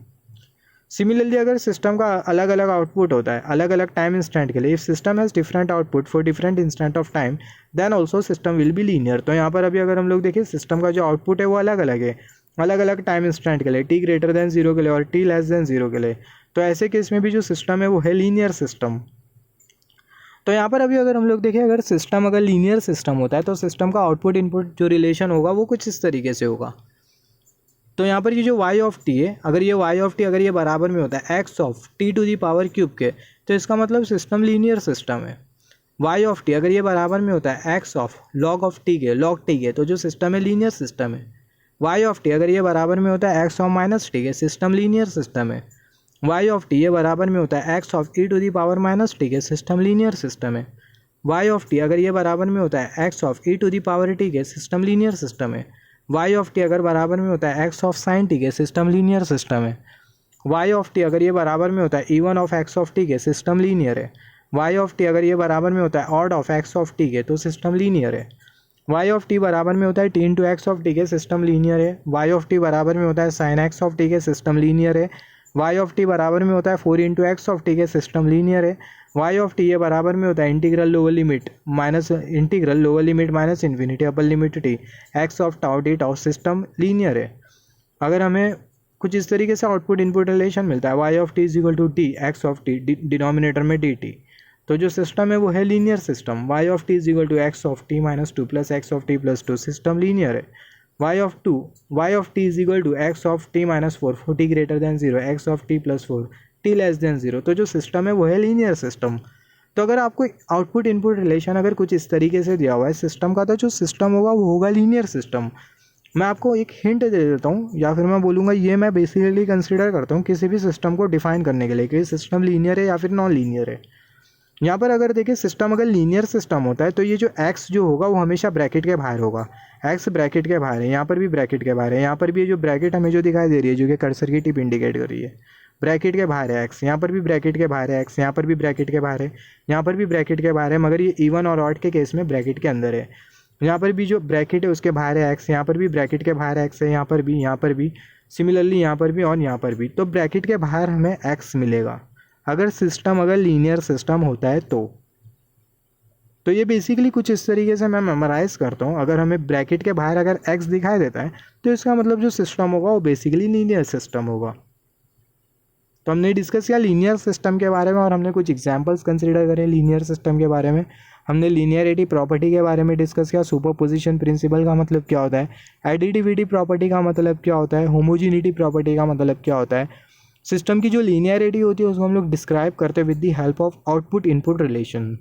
सिमिलरली अगर सिस्टम का अलग अलग आउटपुट होता है अलग अलग टाइम इंस्टेंट के लिए, if system has different output for different instant of time then also system will be linear. तो यहाँ पर अभी अगर हम लोग देखें सिस्टम का जो आउटपुट है वो अलग अलग है अलग अलग टाइम इंस्टेंट के लिए, t>0 के लिए और t<0 के लिए। तो ऐसे केस में भी जो सिस्टम है वो है लीनियर सिस्टम। तो यहाँ पर अभी अगर हम लोग देखें अगर सिस्टम अगर लीनियर सिस्टम होता है तो सिस्टम का आउटपुट इनपुट जो रिलेशन होगा वो कुछ इस तरीके से होगा। तो यहाँ पर ये जो y(t) है, अगर ये y(t) अगर ये बराबर में होता है x(t⁻³ के, तो इसका मतलब सिस्टम लीनियर सिस्टम है। y(t) अगर ये बराबर में होता है x(log(t) के log t के, तो जो सिस्टम है लीनियर सिस्टम है। y(t) अगर ये बराबर में होता है x(-t) के, सिस्टम लीनियर सिस्टम है। y(t) ये बराबर में होता है x(e⁻t) के, सिस्टम लीनियर सिस्टम है। y(t) अगर ये बराबर में होता है x(e⁻t) के, सिस्टम लीनियर सिस्टम है। y(t) अगर बराबर में होता है x(sin t) के, सिस्टम लीनियर सिस्टम है। y(t) अगर ये बराबर में होता है e1(x(t) के, सिस्टम लीनियर है। y(t) अगर ये बराबर में होता है odd(x(t) के, तो सिस्टम लीनियर है। y(t) बराबर में होता है t(x(t) के, सिस्टम लीनियर है। y(t) बराबर में होता है sin(x(t) के, सिस्टम लीनियर है। y(t) बराबर में होता है 4(x(t) के, सिस्टम लीनियर है। y(t) ये बराबर में होता है integral lower limit minus infinity upper limit t x(τ) system linear है। अगर हमें कुछ इस तरीके से आउटपुट इनपुट रिलेशन मिलता है y(t) = t x(t) डिनोमिनेटर में dt, तो जो सिस्टम है वो है linear system. y(t) = x(t-2 + x(t+2) system linear है। y(t) = x(t-4 for t>0 x(t+4 t<0), तो जो सिस्टम है वो है लीनियर सिस्टम। तो अगर आपको आउटपुट इनपुट रिलेशन अगर कुछ इस तरीके से दिया हुआ है सिस्टम का, तो जो सिस्टम होगा वो होगा लीनियर सिस्टम। मैं आपको एक हिंट दे देता हूँ, या फिर मैं बोलूँगा ये मैं बेसिकली कंसिडर करता हूँ किसी भी सिस्टम को डिफाइन करने के लिए कि सिस्टम लीनियर है या फिर नॉन लीनियर है। यहाँ पर अगर देखिए सिस्टम अगर लीनियर सिस्टम होता है तो ये जो x जो होगा वो हमेशा ब्रैकेट के बाहर होगा। x ब्रैकेट के बाहर है, यहाँ पर भी ब्रैकेट के बाहर है, यहाँ पर भी ये जो ब्रैकेट हमें जो दिखाई दे रही है जो कि कर्सर की टिप इंडिकेट कर रही है, ब्रैकेट के बाहर है x, यहाँ पर भी ब्रैकेट के बाहर है x, यहाँ पर भी ब्रैकेट के बाहर है, यहाँ पर भी ब्रैकेट के बाहर है, मगर ये इवन और ऑड के केस में ब्रैकेट के अंदर है। यहाँ पर भी जो ब्रैकेट है उसके बाहर है x, यहाँ पर भी ब्रैकेट के बाहर x है, यहाँ पर भी सिमिलरली यहाँ पर भी और यहाँ पर भी, तो ब्रैकेट के बाहर हमें x मिलेगा अगर सिस्टम अगर लीनियर सिस्टम होता है तो ये बेसिकली कुछ इस तरीके से मैं मेमोराइज़ करता हूँ। अगर हमें ब्रैकेट के बाहर अगर x दिखाई देता है तो इसका मतलब जो सिस्टम होगा वो बेसिकली लीनियर सिस्टम होगा। तो हमने डिस्कस किया लीनियर सिस्टम के बारे में और हमने कुछ एग्जांपल्स कंसीडर करे लीनियर सिस्टम के बारे में। हमने लीनियरिटी प्रॉपर्टी के बारे में डिस्कस किया, सुपरपोजिशन प्रिंसिपल का मतलब क्या होता है, एडिटिविटी प्रॉपर्टी का मतलब क्या होता है, होमोजीनिटी प्रॉपर्टी का मतलब क्या होता है। सिस्टम की जो लीनियरिटी होती है उसको हम लोग डिस्क्राइब करते हैं with the help of output input relation.